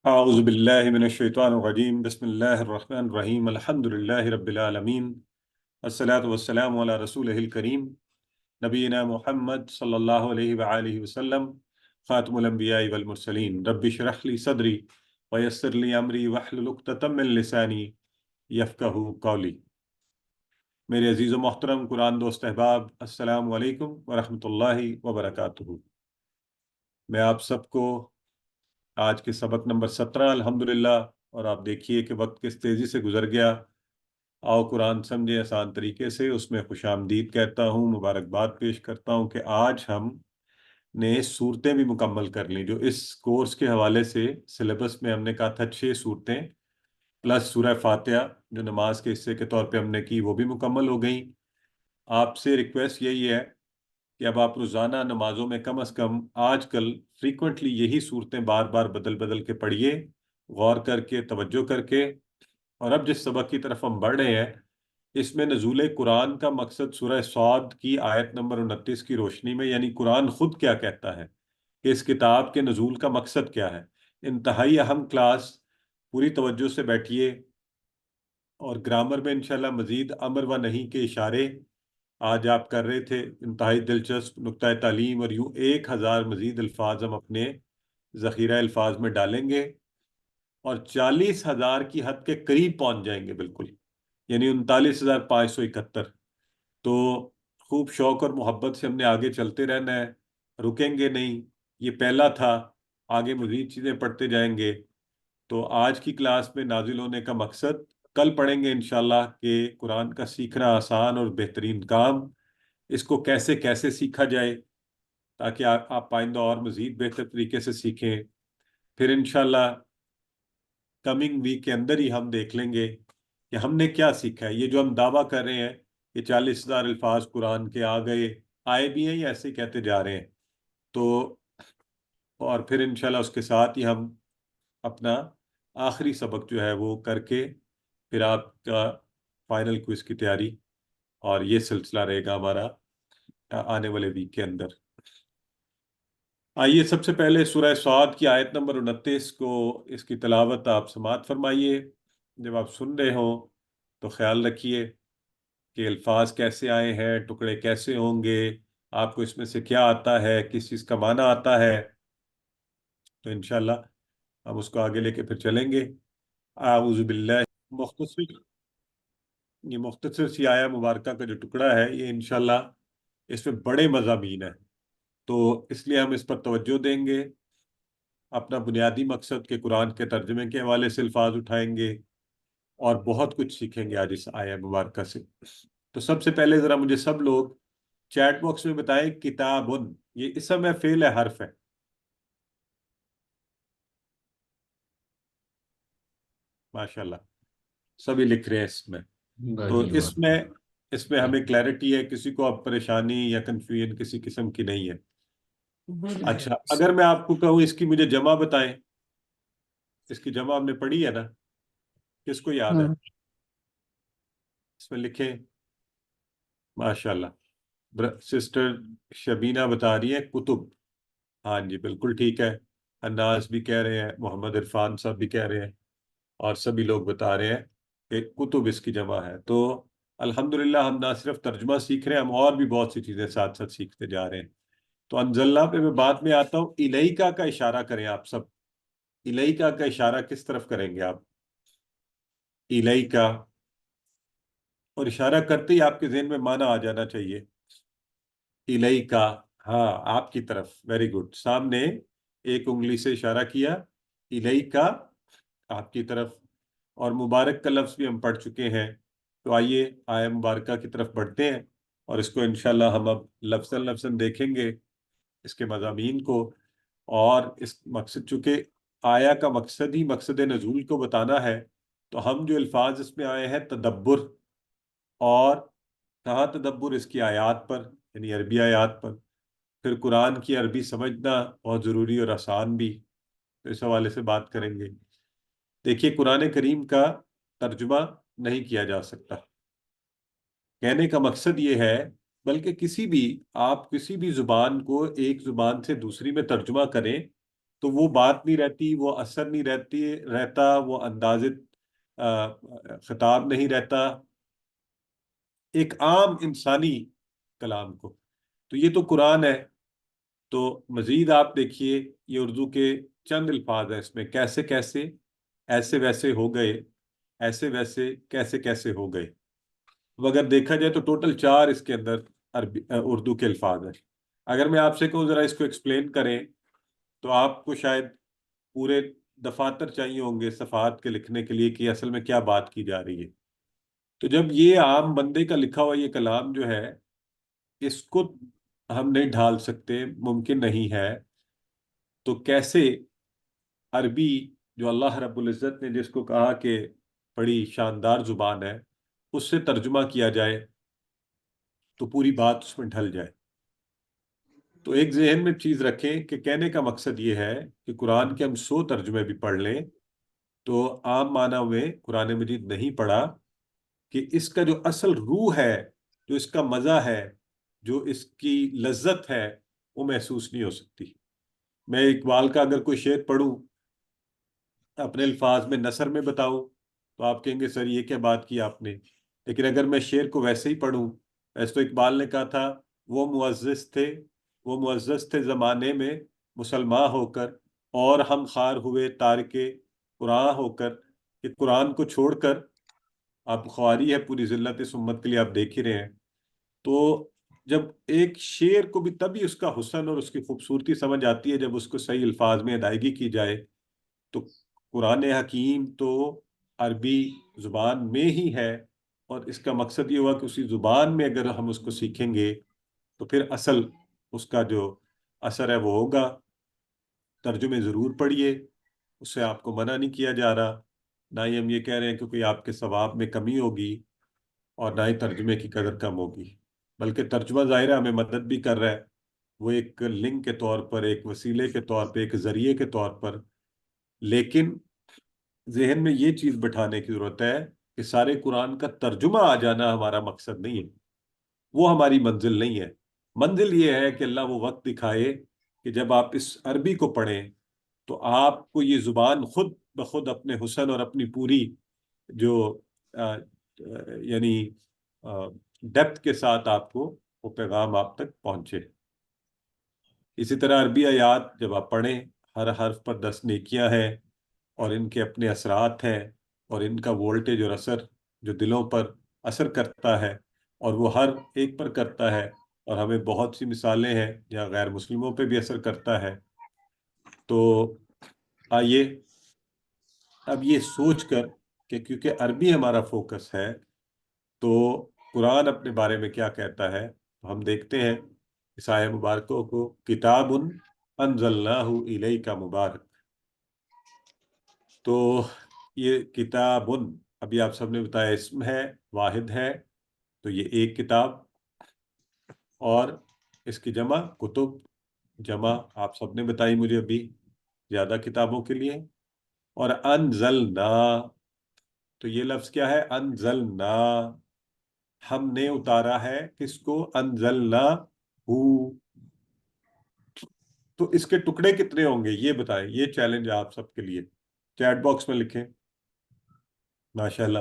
اعوذ باللہ من الشیطان الرجیم بسم اللہ الرحمن الرحیم الحمد للہ رب العالمین الصلاۃ والسلام علی رسولہ الکریم نبینا محمد صلی اللہ علیہ وآلہ وسلم خاتم الانبیاء والمرسلین رب اشرح لی صدری ویسر لی امری واحلل عقدۃ من لسانی یفقہوا قولی۔ میرے عزیز و محترم قرآن دوست احباب، السلام علیکم ورحمۃ اللہ وبرکاتہ۔ میں آپ سب کو آج کے سبق نمبر 17 الحمدللہ، اور آپ دیکھیے کہ وقت کس تیزی سے گزر گیا۔ آؤ قرآن سمجھے آسان طریقے سے، اس میں خوش آمدید کہتا ہوں، مبارکباد پیش کرتا ہوں کہ آج ہم نے صورتیں بھی مکمل کر لیں جو اس کورس کے حوالے سے سلیبس میں ہم نے کہا تھا 6 صورتیں پلس سورہ فاتحہ جو نماز کے حصے کے طور پہ ہم نے کی، وہ بھی مکمل ہو گئیں۔ آپ سے ریکویسٹ یہی ہے کہ اب آپ روزانہ نمازوں میں کم از کم آج کل فریکوینٹلی یہی صورتیں بار بار بدل بدل کے پڑھیے، غور کر کے، توجہ کر کے۔ اور اب جس سبق کی طرف ہم بڑھ رہے ہیں، اس میں نزول قرآن کا مقصد سورہ صاد کی آیت نمبر 29 کی روشنی میں، یعنی قرآن خود کیا کہتا ہے کہ اس کتاب کے نزول کا مقصد کیا ہے۔ انتہائی اہم کلاس، پوری توجہ سے بیٹھیے، اور گرامر میں انشاءاللہ مزید امر و نہیں کے اشارے آج آپ کر رہے تھے، انتہائی دلچسپ نقطۂ تعلیم، اور یوں 1000 مزید الفاظ ہم اپنے ذخیرہ الفاظ میں ڈالیں گے، اور 40,000 کی حد کے قریب پہنچ جائیں گے بالکل، یعنی 39,571۔ تو خوب شوق اور محبت سے ہم نے آگے چلتے رہنا ہے، رکیں گے نہیں۔ یہ پہلا تھا، آگے مزید چیزیں پڑھتے جائیں گے۔ تو آج کی کلاس میں نازل ہونے کا مقصد، کل پڑھیں گے انشاءاللہ کہ قرآن کا سیکھنا آسان اور بہترین کام، اس کو کیسے کیسے سیکھا جائے تاکہ آپ آئندہ اور مزید بہتر طریقے سے سیکھیں۔ پھر انشاءاللہ کمنگ ویک کے اندر ہی ہم دیکھ لیں گے کہ ہم نے کیا سیکھا ہے۔ یہ جو ہم دعویٰ کر رہے ہیں کہ 40,000 الفاظ قرآن کے آ گئے، آئے بھی ہیں یا ایسے ہی کہتے جا رہے ہیں، تو اور پھر انشاءاللہ اس کے ساتھ ہی ہم اپنا آخری سبق جو ہے وہ کر کے پھر آپ کا فائنل کوئز کی تیاری، اور یہ سلسلہ رہے گا ہمارا آنے والے ویک کے اندر۔ آئیے سب سے پہلے سورہ صاد کی آیت نمبر 29 کو، اس کی تلاوت آپ سماعت فرمائیے۔ جب آپ سن رہے ہوں تو خیال رکھیے کہ الفاظ کیسے آئے ہیں، ٹکڑے کیسے ہوں گے، آپ کو اس میں سے کیا آتا ہے، کس چیز کا معنی آتا ہے، تو انشاءاللہ ہم اس کو آگے لے کے پھر چلیں گے۔ اعوذ باللہ، مختصر یہ مختصر سی آیہ مبارکہ کا جو ٹکڑا ہے، یہ انشاءاللہ اس میں بڑے مضامین ہیں، تو اس لیے ہم اس پر توجہ دیں گے۔ اپنا بنیادی مقصد کہ قرآن کے ترجمے کے حوالے سے الفاظ اٹھائیں گے، اور بہت کچھ سیکھیں گے آج اس آیہ مبارکہ سے۔ تو سب سے پہلے ذرا مجھے سب لوگ چیٹ باکس میں بتائیں، کتابن یہ اسم ہے، فعل ہے، حرف ہے؟ ماشاءاللہ، سبھی لکھ رہے ہیں اس میں۔ تو بڑی اس بات میں اس میں ہمیں کلیئرٹی ہے، کسی کو اب پریشانی یا کنفیوژن کسی قسم کی نہیں ہے۔ اچھا، اگر میں آپ کو کہوں اس کی مجھے جمع بتائیں، اس کی جمع ہم نے پڑھی ہے نا، کس کو یاد ہے؟ ہاں اس میں لکھیں۔ ماشاءاللہ، سسٹر شبینہ بتا رہی ہے کتب، ہاں جی بالکل ٹھیک ہے۔ اناس بھی کہہ رہے ہیں، محمد عرفان صاحب بھی کہہ رہے ہیں، اور سبھی لوگ بتا رہے ہیں کہ کتب اس کی جمع ہے۔ تو الحمدللہ ہم نہ صرف ترجمہ سیکھ رہے ہیں، ہم اور بھی بہت سی چیزیں ساتھ ساتھ سیکھتے جا رہے ہیں۔ تو انزلنا پہ میں بعد میں آتا ہوں، الیکا کا اشارہ کریں آپ سب۔ الیکا کا اشارہ کس طرف کریں گے آپ؟ الیکا، اور اشارہ کرتے ہی آپ کے ذہن میں معنی آ جانا چاہیے۔ الیکا، ہاں آپ کی طرف، ویری گڈ، سامنے ایک انگلی سے اشارہ کیا، الیکا آپ کی طرف۔ اور مبارک کا لفظ بھی ہم پڑھ چکے ہیں، تو آئیے آیہ مبارکہ کی طرف بڑھتے ہیں، اور اس کو انشاءاللہ ہم اب لفظاً لفظاً دیکھیں گے، اس کے مضامین کو۔ اور اس مقصد، چونکہ آیا کا مقصد ہی مقصد نزول کو بتانا ہے، تو ہم جو الفاظ اس میں آئے ہیں تدبر، اور کہاں تدبر اس کی آیات پر، یعنی عربی آیات پر، پھر قرآن کی عربی سمجھنا بہت ضروری اور آسان بھی، تو اس حوالے سے بات کریں گے۔ دیکھیے، قرآن کریم کا ترجمہ نہیں کیا جا سکتا، کہنے کا مقصد یہ ہے، بلکہ آپ کسی بھی زبان کو ایک زبان سے دوسری میں ترجمہ کریں تو وہ بات نہیں رہتی، وہ اثر نہیں رہتا، وہ انداز خطاب نہیں رہتا ایک عام انسانی کلام کو۔ تو یہ تو قرآن ہے۔ تو مزید آپ دیکھیے، یہ اردو کے چند الفاظ ہیں، اس میں کیسے کیسے، ایسے ویسے ہو گئے، ایسے ویسے کیسے کیسے ہو گئے۔ اب اگر دیکھا جائے تو ٹوٹل 4 اس کے اندر اردو کے الفاظ ہیں۔ اگر میں آپ سے کہوں ذرا اس کو ایکسپلین کریں تو آپ کو شاید پورے دفاتر چاہیے ہوں گے صفحات کے لکھنے کے لیے کہ اصل میں کیا بات کی جا رہی ہے۔ تو جب یہ عام بندے کا لکھا ہوا یہ کلام جو ہے، اس کو ہم نہیں ڈھال سکتے، ممکن نہیں ہے، تو کیسے عربی جو اللہ رب العزت نے جس کو کہا کہ بڑی شاندار زبان ہے، اس سے ترجمہ کیا جائے تو پوری بات اس میں ڈھل جائے۔ تو ایک ذہن میں چیز رکھیں کہ کہنے کا مقصد یہ ہے کہ قرآن کے ہم 100 ترجمے بھی پڑھ لیں تو عام معنی میں قرآن مجید نہیں پڑھا کہ اس کا جو اصل روح ہے، جو اس کا مزہ ہے، جو اس کی لذت ہے، وہ محسوس نہیں ہو سکتی۔ میں اقبال کا اگر کوئی شعر پڑھوں، اپنے الفاظ میں نثر میں بتاؤں، تو آپ کہیں گے سر یہ کیا بات کی آپ نے۔ لیکن اگر میں شعر کو ویسے ہی پڑھوں، ویسے تو اقبال نے کہا تھا وہ معزز تھے زمانے میں مسلمان ہو کر، اور ہم خار ہوئے تارک قرآن ہو کر، کہ قرآن کو چھوڑ کر آپ خواری ہے پوری ذلت اس امت کے لیے، آپ دیکھ ہی رہے ہیں۔ تو جب ایک شعر کو بھی تبھی اس کا حسن اور اس کی خوبصورتی سمجھ آتی ہے جب اس کو صحیح الفاظ میں ادائیگی کی جائے۔ تو قرآن حکیم تو عربی زبان میں ہی ہے، اور اس کا مقصد یہ ہوا کہ اسی زبان میں اگر ہم اس کو سیکھیں گے تو پھر اصل اس کا جو اثر ہے وہ ہوگا۔ ترجمے ضرور پڑھیے، اس سے آپ کو منع نہیں کیا جا رہا، نہ ہی ہم یہ کہہ رہے ہیں کیونکہ آپ کے ثواب میں کمی ہوگی، اور نہ ہی ترجمے کی قدر کم ہوگی، بلکہ ترجمہ ظاہرہ ہمیں مدد بھی کر رہا ہے، وہ ایک لنک کے طور پر، ایک وسیلے کے طور پہ، ایک ذریعے کے طور پر۔ لیکن ذہن میں یہ چیز بٹھانے کی ضرورت ہے کہ سارے قرآن کا ترجمہ آ جانا ہمارا مقصد نہیں ہے، وہ ہماری منزل نہیں ہے۔ منزل یہ ہے کہ اللہ وہ وقت دکھائے کہ جب آپ اس عربی کو پڑھیں تو آپ کو یہ زبان خود بخود اپنے حسن اور اپنی پوری جو یعنی ڈیپتھ کے ساتھ آپ کو وہ پیغام آپ تک پہنچے۔ اسی طرح عربی آیات جب آپ پڑھیں، ہر حرف پر 10 نیکیاں ہیں، اور ان کے اپنے اثرات ہیں، اور ان کا وولٹیج اور اثر جو دلوں پر اثر کرتا ہے، اور وہ ہر ایک پر کرتا ہے، اور ہمیں بہت سی مثالیں ہیں جہاں غیر مسلموں پہ بھی اثر کرتا ہے۔ تو آئیے اب یہ سوچ کر کہ کیونکہ عربی ہمارا فوکس ہے تو قرآن اپنے بارے میں کیا کہتا ہے، تو ہم دیکھتے ہیں اس آیہ مبارکوں کو، کتاب انزلناہ الیک مبارک۔ تو یہ کتاب، ابھی آپ سب نے بتایا اسم ہے، واحد ہے، تو یہ ایک کتاب، اور اس کی جمع کتب، جمع آپ سب نے بتائی مجھے ابھی زیادہ کتابوں کے لیے۔ اور انزلنا، تو یہ لفظ کیا ہے؟ انزلنا، ہم نے اتارا ہے، کس کو؟ انزلنا ہو۔ تو اس کے ٹکڑے کتنے ہوں گے یہ بتائیں، یہ چیلنج آپ سب کے لیے، چیٹ باکس میں لکھیں۔ ماشاءاللہ،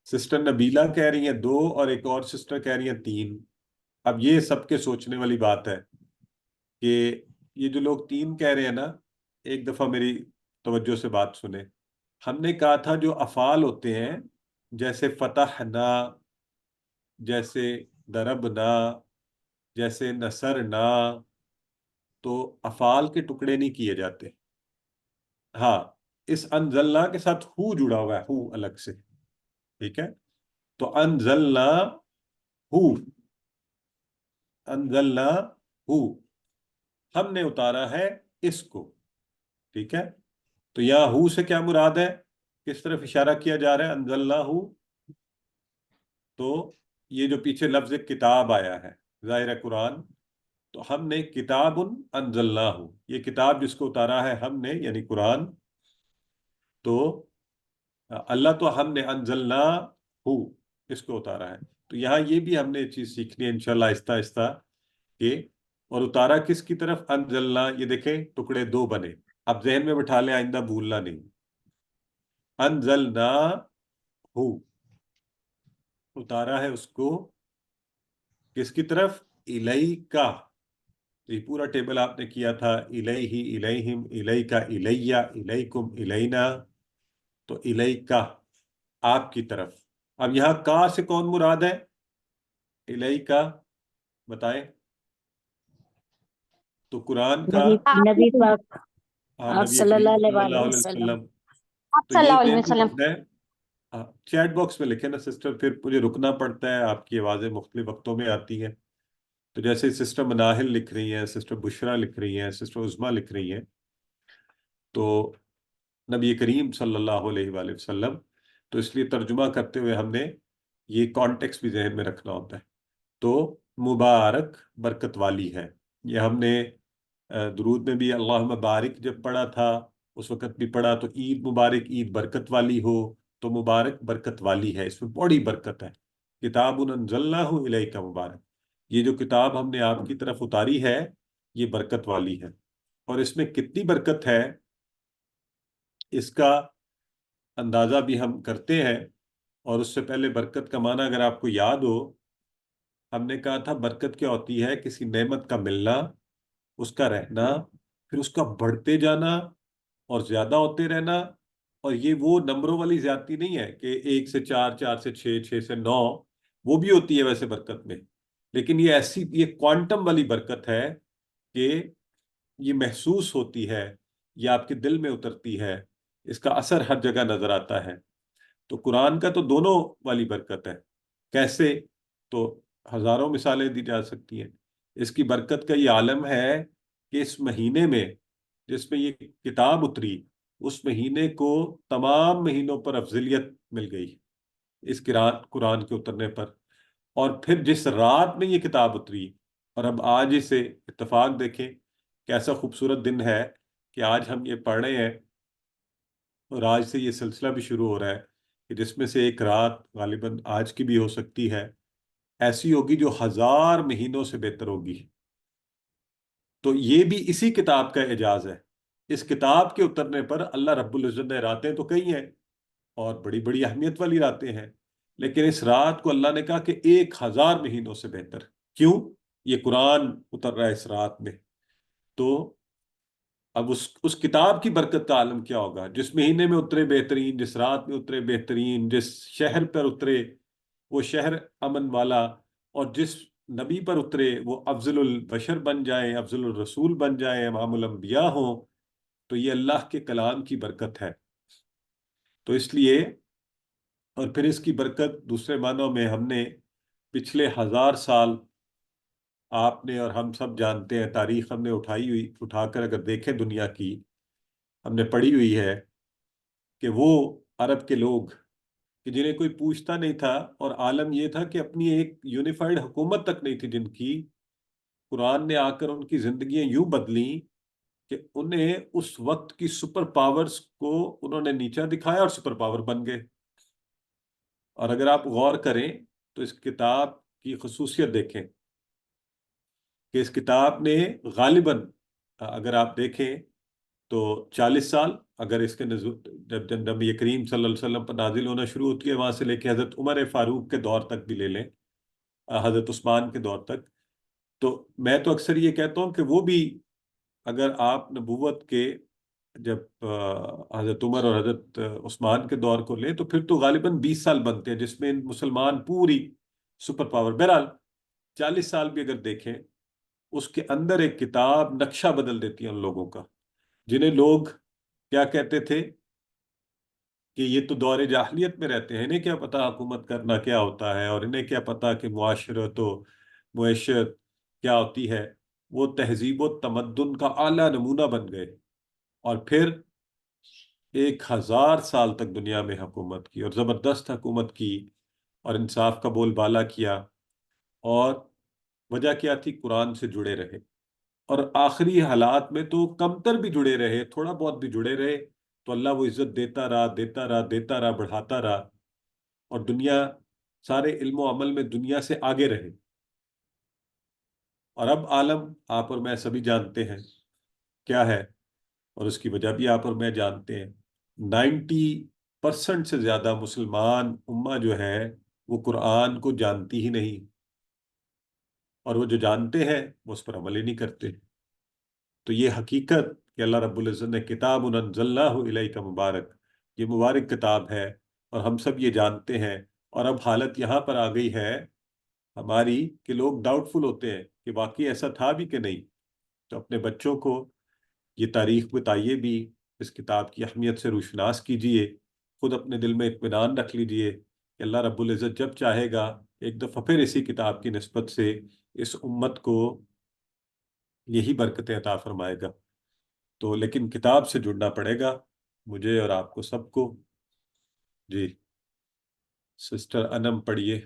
سسٹر نبیلہ کہہ رہی ہیں 2، اور ایک اور سسٹر کہہ رہی ہیں 3۔ اب یہ سب کے سوچنے والی بات ہے کہ یہ جو لوگ 3 کہہ رہے ہیں نا، ایک دفعہ میری توجہ سے بات سنیں۔ ہم نے کہا تھا جو افعال ہوتے ہیں، جیسے فتحنا، جیسے ضربنا، جیسے نصرنا، تو افعال کے ٹکڑے نہیں کیے جاتے۔ ہاں، اس انزلنا کے ساتھ ہو جڑا ہوا ہے، ہو الگ سے، ٹھیک ہے؟ تو انزلنا ہو، انزلنا ہو، ہم نے اتارا ہے اس کو، ٹھیک ہے؟ تو یہاں ہو سے کیا مراد ہے؟ کس طرف اشارہ کیا جا رہا ہے؟ انزلنا ہو، تو یہ جو پیچھے لفظ کتاب آیا ہے، ظاہر قرآن، تو ہم نے کتاب انزلنا ہو، یہ کتاب جس کو اتارا ہے ہم نے یعنی قرآن، تو اللہ تو ہم نے انزلنا ہو، اس کو اتارا ہے۔ تو یہاں یہ بھی ہم نے چیز سیکھنی ہے انشاءاللہ آہستہ آہستہ، کہ اور اتارا کس کی طرف؟ انزلنا، یہ دیکھیں ٹکڑے 2 بنے، اب ذہن میں بٹھا لیں، آئندہ بھولنا نہیں. انزلنا ہو، اتارا ہے اس کو کس کی طرف؟ الیکا. تو یہ پورا ٹیبل آپ نے کیا تھا، الیہ، الیہم، الیکا، الیہ، الیکم، الینا. تو الیکا، آپ کی طرف. اب یہاں کا سے کون مراد ہے؟ الیکا، بتائیں. تو قرآن کا نبی نبی پاک آپ نبی صلی کریم اللہ صلی علیہ اللہ علیہ وسلم. وسلم. آپ تو صلی یہ اللہ علیہ ذہن میں وسلم. رکھنا ہے. چیٹ باکس میں لکھیں نا سسٹر، پھر مجھے رکنا پڑتا ہے، آپ کی آوازیں مختلف وقتوں میں آتی ہیں. تو جیسے سسٹر مناہل لکھ رہی ہیں، سسٹر بشرا لکھ رہی ہیں، سسٹر عظما لکھ رہی ہیں. تو نبی کریم صلی اللہ علیہ وآلہ وسلم، تو اس لیے ترجمہ کرتے ہوئے ہم نے یہ کانٹیکس بھی ذہن میں رکھنا ہوتا ہے. تو مبارک، برکت والی ہے. یہ ہم نے درود میں بھی اللہم بارک جب پڑھا تھا اس وقت بھی پڑھا. تو عید مبارک، عید برکت والی ہو. تو مبارک برکت والی ہے، اس میں بڑی برکت ہے. کتاب انزلناہ الیک مبارک، یہ جو کتاب ہم نے آپ کی طرف اتاری ہے یہ برکت والی ہے. اور اس میں کتنی برکت ہے اس کا اندازہ بھی ہم کرتے ہیں. اور اس سے پہلے برکت کا معنی اگر آپ کو یاد ہو، ہم نے کہا تھا برکت کیا ہوتی ہے؟ کسی نعمت کا ملنا، اس کا رہنا، پھر اس کا بڑھتے جانا اور زیادہ ہوتے رہنا. اور یہ وہ نمبروں والی زیادتی نہیں ہے کہ 1 سے 4، 4 سے 6، 6 سے 9. وہ بھی ہوتی ہے ویسے برکت میں، لیکن یہ ایسی، یہ کوانٹم والی برکت ہے کہ یہ محسوس ہوتی ہے، یہ آپ کے دل میں اترتی ہے، اس کا اثر ہر جگہ نظر آتا ہے. تو قرآن کا تو دونوں والی برکت ہے. کیسے؟ تو ہزاروں مثالیں دی جا سکتی ہیں. اس کی برکت کا یہ عالم ہے کہ اس مہینے میں جس میں یہ کتاب اتری، اس مہینے کو تمام مہینوں پر افضلیت مل گئی اس قرآن کے اترنے پر. اور پھر جس رات میں یہ کتاب اتری، اور اب آج اسے اتفاق دیکھیں کیسا خوبصورت دن ہے کہ آج ہم یہ پڑھ رہے ہیں، اور آج سے یہ سلسلہ بھی شروع ہو رہا ہے کہ جس میں سے ایک رات غالباً آج کی بھی ہو سکتی ہے، ایسی ہوگی جو 1000 مہینوں سے بہتر ہوگی. تو یہ بھی اسی کتاب کا اعجاز ہے. اس کتاب کے اترنے پر اللہ رب العزت نے، راتیں تو کئی ہیں اور بڑی بڑی اہمیت والی راتیں ہیں، لیکن اس رات کو اللہ نے کہا کہ 1000 مہینوں سے بہتر. کیوں؟ یہ قرآن اتر رہا ہے اس رات میں. تو اب اس کتاب کی برکت کا عالم کیا ہوگا؟ جس مہینے میں اترے بہترین، جس رات میں اترے بہترین، جس شہر پر اترے وہ شہر امن والا، اور جس نبی پر اترے وہ افضل البشر بن جائیں، افضل الرسول بن جائیں، امام الانبیاء ہوں. تو یہ اللہ کے کلام کی برکت ہے. تو اس لیے، اور پھر اس کی برکت دوسرے معنوں میں ہم نے پچھلے 1000 سال، آپ نے اور ہم سب جانتے ہیں، تاریخ ہم نے اٹھا کر اگر دیکھیں دنیا کی، ہم نے پڑھی ہوئی ہے کہ وہ عرب کے لوگ کہ جنہیں کوئی پوچھتا نہیں تھا، اور عالم یہ تھا کہ اپنی ایک یونیفائڈ حکومت تک نہیں تھی جن کی، قرآن نے آ کر ان کی زندگیاں یوں بدلیں کہ انہیں اس وقت کی سپر پاورز کو انہوں نے نیچا دکھایا اور سپر پاور بن گئے. اور اگر آپ غور کریں تو اس کتاب کی خصوصیت دیکھیں کہ اس کتاب نے غالباً، اگر آپ دیکھیں تو 40 سال، اگر اس کے جب نبی کریم صلی اللہ علیہ وسلم پر نازل ہونا شروع ہوتی ہے وہاں سے لے کے حضرت عمر فاروق کے دور تک بھی لے لیں، حضرت عثمان کے دور تک، تو میں تو اکثر یہ کہتا ہوں کہ وہ بھی، اگر آپ نبوت کے جب حضرت عمر اور حضرت عثمان کے دور کو لیں تو پھر تو غالباً 20 سال بنتے ہیں جس میں مسلمان پوری سپر پاور. بہرحال 40 سال بھی اگر دیکھیں، اس کے اندر ایک کتاب نقشہ بدل دیتی ہے ان لوگوں کا، جنہیں لوگ کیا کہتے تھے کہ یہ تو دور جاہلیت میں رہتے ہیں، انہیں کیا پتا حکومت کرنا کیا ہوتا ہے، اور انہیں کیا پتا کہ معاشرت و معیشت کیا ہوتی ہے. وہ تہذیب و تمدن کا اعلیٰ نمونہ بن گئے، اور پھر 1000 سال تک دنیا میں حکومت کی، اور زبردست حکومت کی، اور انصاف کا بول بالا کیا. اور وجہ کیا تھی؟ قرآن سے جڑے رہے. اور آخری حالات میں تو کمتر بھی جڑے رہے، تھوڑا بہت بھی جڑے رہے، تو اللہ وہ عزت دیتا رہا، دیتا رہا، دیتا رہا، بڑھاتا رہا. اور دنیا، سارے علم و عمل میں دنیا سے آگے رہے. اور اب عالم آپ اور میں سبھی جانتے ہیں کیا ہے اور اس کی وجہ بھی آپ اور میں جانتے ہیں۔ 90% سے زیادہ مسلمان امہ جو ہے وہ قرآن کو جانتی ہی نہیں، اور وہ جو جانتے ہیں وہ اس پر عمل ہی نہیں کرتے۔ تو یہ حقیقت کہ اللہ رب العزت نے کتاب انزلناہ الیک مبارک، یہ مبارک کتاب ہے، اور ہم سب یہ جانتے ہیں۔ اور اب حالت یہاں پر آ گئی ہے ہماری کہ لوگ ڈاؤٹ فل ہوتے ہیں کہ واقعی ایسا تھا بھی کہ نہیں۔ تو اپنے بچوں کو یہ تاریخ بتائیے بھی، اس کتاب کی اہمیت سے روشناس کیجئے، خود اپنے دل میں اطمینان رکھ لیجئے کہ اللہ رب العزت جب چاہے گا ایک دفعہ پھر اسی کتاب کی نسبت سے اس امت کو یہی برکتیں عطا فرمائے گا۔ تو لیکن کتاب سے جڑنا پڑے گا مجھے اور آپ کو سب کو۔ جی سسٹر انم پڑھیے۔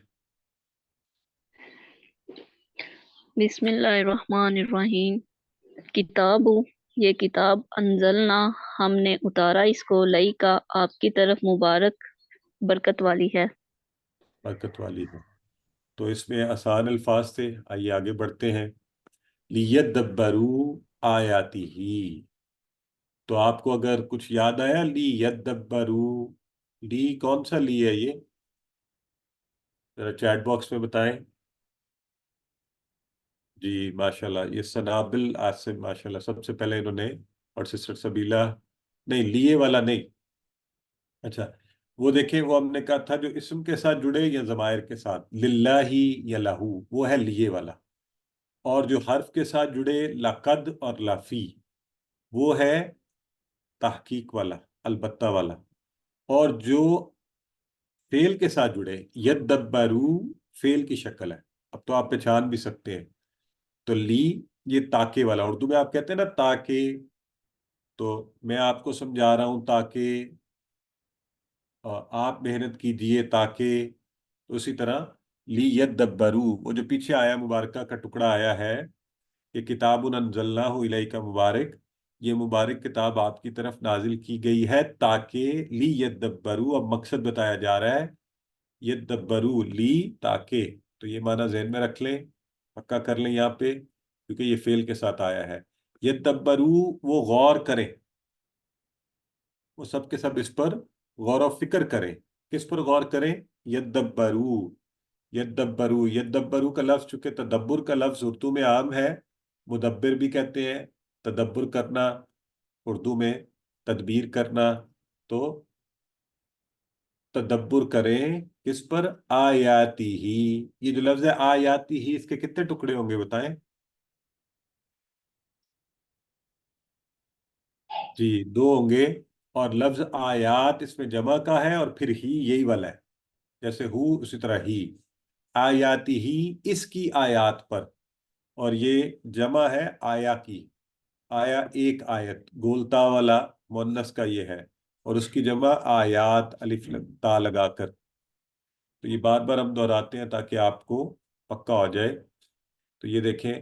بسم اللہ الرحمن الرحیم۔ کتاب، یہ کتاب انزلنا، ہم نے اتارا اس کو، لئی کا آپ کی طرف، مبارک برکت والی ہے۔ برکت والی ہے، تو اس میں آسان الفاظ تھے، آئیے آگے بڑھتے ہیں۔ لیدبروا آیاتی ہی، تو آپ کو اگر کچھ یاد آیا لیدبروا، لی کون سا لی ہے یہ؟ ذرا چیٹ باکس میں بتائیں۔ جی ماشاءاللہ، یہ سنابل آصف ماشاءاللہ سب سے پہلے انہوں نے، اور سسٹر سبیلا، نہیں لیے والا نہیں، اچھا وہ دیکھیں، وہ ہم نے کہا تھا جو اسم کے ساتھ جڑے یا ضمائر کے ساتھ، للہ یا لہو، وہ ہے لیے والا۔ اور جو حرف کے ساتھ جڑے لقد اور لافی، وہ ہے تحقیق والا، البتہ والا۔ اور جو فعل کے ساتھ جڑے، یدبرو فعل کی شکل ہے، اب تو آپ پہچان بھی سکتے ہیں۔ تو لی یہ تاکہ والا، اردو میں آپ کہتے ہیں نا تاکہ، تو میں آپ کو سمجھا رہا ہوں تاکہ آپ محنت کیجئے تاکہ، تو اسی طرح لی یدبرو، وہ جو پیچھے آیا مبارکہ کا ٹکڑا آیا ہے کہ کتاب انزلناہ الیک مبارک، یہ مبارک کتاب آپ کی طرف نازل کی گئی ہے تاکہ لی یدبرو، اب مقصد بتایا جا رہا ہے، یدبرو لی تاکہ، تو یہ معنی ذہن میں رکھ لیں، پکا کر لیں یہاں پہ، کیونکہ یہ فعل کے ساتھ آیا ہے۔ یدبرو وہ غور کریں، وہ سب کے سب اس پر غور و فکر کریں۔ کس پر غور کریں؟ یدبرو، یدبرو، یدبرو کا لفظ چونکہ تدبر کا لفظ اردو میں عام ہے، مدبر بھی کہتے ہیں، تدبر کرنا اردو میں تدبیر کرنا، تو تدبر کریں کس پر؟ آیاتی ہی، یہ جو لفظ ہے آیاتی ہی، اس کے کتنے ٹکڑے ہوں گے بتائیں؟ جی دو ہوں گے، اور لفظ آیات اس میں جمع کا ہے، اور پھر ہی یہی والا ہے، جیسے ہو اسی طرح ہی، آیاتی ہی اس کی آیات پر، اور یہ جمع ہے آیا کی، آیا ایک آیت، گولتا والا مؤنث کا یہ ہے، اور اس کی جمع آیات، الف تا لگا کر۔ تو یہ بار بار ہم دہراتے ہیں تاکہ آپ کو پکا ہو جائے۔ تو یہ دیکھیں،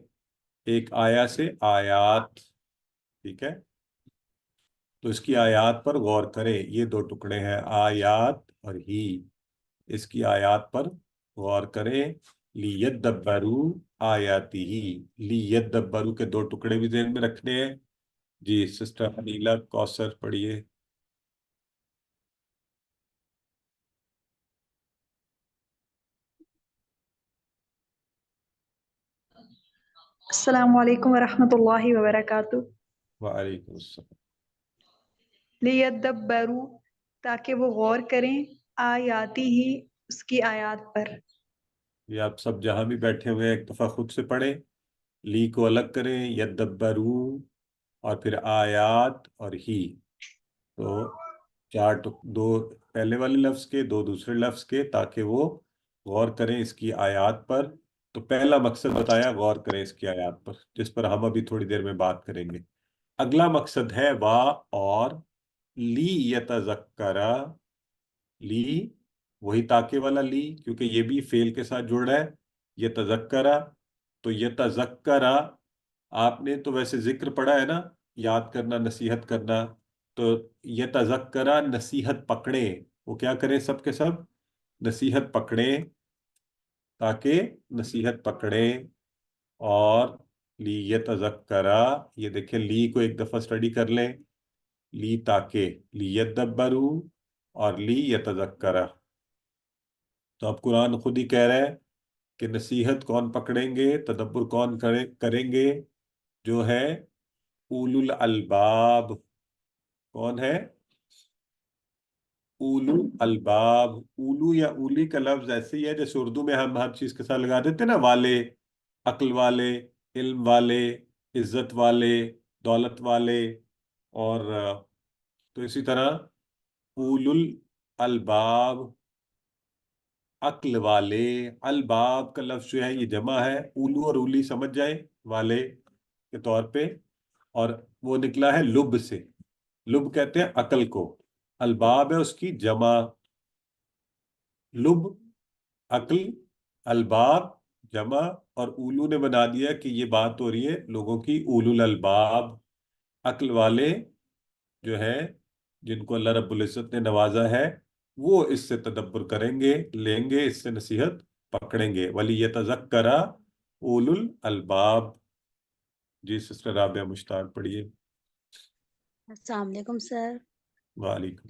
ایک آیا سے آیات، ٹھیک ہے، تو اس کی آیات پر غور کریں، یہ دو ٹکڑے ہیں آیات اور ہی، اس کی آیات پر غور کریں۔ لیدبروا آیاتی ہی، لیدبروا کے دو ٹکڑے بھی ذہن میں رکھنے ہیں۔ جی سسٹر انیلا کوثر پڑھیے۔ السلام علیکم ورحمۃ اللہ وبرکاتہ۔ وعلیکم السلام۔ لیدبروا، تاکہ وہ غور کریں، آیاتی ہی اس کی آیات پر۔ یہ آپ سب جہاں بھی بیٹھے ہوئے ہیں ایک دفعہ خود سے پڑھیں، لی کو الگ کریں، یدبروا، اور پھر آیات اور ہی، تو چار دو پہلے والے لفظ کے، دو دوسرے لفظ کے، تاکہ وہ غور کریں اس کی آیات پر۔ تو پہلا مقصد بتایا غور کریں اس کی آیات پر، جس پر ہم ابھی تھوڑی دیر میں بات کریں گے۔ اگلا مقصد ہے وا اور، لی یتذکرا، لی وہی تاکہ والا لی، کیونکہ یہ بھی فعل کے ساتھ جڑ رہا ہے، یتذکرا، تو یتذکرا، آپ نے تو ویسے ذکر پڑھا ہے نا، یاد کرنا، نصیحت کرنا، تو یتذکرا نصیحت پکڑیں، وہ کیا کریں سب کے سب؟ نصیحت پکڑیں، تاکہ نصیحت پکڑیں، اور لی یتذکرا، یہ دیکھیں لی کو ایک دفعہ سٹڈی کر لیں، لی تاکہ، لیدبرو اور لی یتذکرہ. تو اب قرآن خود ہی کہہ رہا ہے کہ نصیحت کون پکڑیں گے، تدبر کون کریں گے؟ جو ہے اولو الالباب. کون ہے؟ اولو الباب. اولو یا اولی کا لفظ ایسے ہی ہے جیسے اردو میں ہم ہر چیز کے ساتھ لگا دیتے ہیں نا، والے، عقل والے، علم والے، عزت والے، دولت والے. اور تو اسی طرح اولو الالباب، عقل والے. الباب کا لفظ جو ہے یہ جمع ہے، اولو اور اولی سمجھ جائیں والے کے طور پہ. اور وہ نکلا ہے لب سے. لب کہتے ہیں عقل کو، الباب ہے اس کی جمع. لب عقل، الباب جمع. اور اولو نے بنا دیا کہ یہ بات ہو رہی ہے لوگوں کی، اولو الالباب، عقل والے جو ہے جن کو اللہ رب العزت نے نوازا ہے، وہ اس سے تدبر کریں گے، لیں گے اس سے نصیحت، پکڑیں گے. وَلِيَتَذَكَّرَ اولو الالباب. جی سسٹر رابعہ مشتاق پڑھیے. السلام علیکم سر. وعلیکم.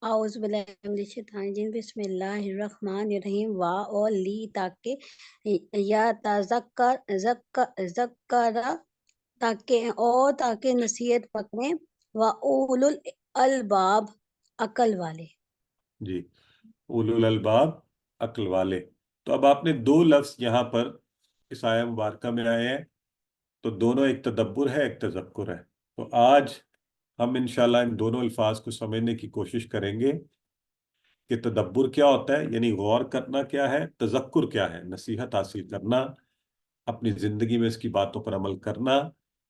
اعوذ باللہ من الشیطان الرجیم. بسم اللہ الرحمن الرحیم. وا اور لی تاکہ، یا ذکر تاکہ نصیحت پکڑیں، و اولو الالباب عقل والے. جی اولو الالباب عقل والے. تو اب آپ نے دو لفظ یہاں پر اس آیہ مبارکہ میں آئے ہیں، تو دونوں ایک تدبر ہے ایک تذکر ہے. تو آج ہم انشاءاللہ ان دونوں الفاظ کو سمجھنے کی کوشش کریں گے کہ تدبر کیا ہوتا ہے، یعنی غور کرنا کیا ہے، تذکر کیا ہے، نصیحت حاصل کرنا، اپنی زندگی میں اس کی باتوں پر عمل کرنا،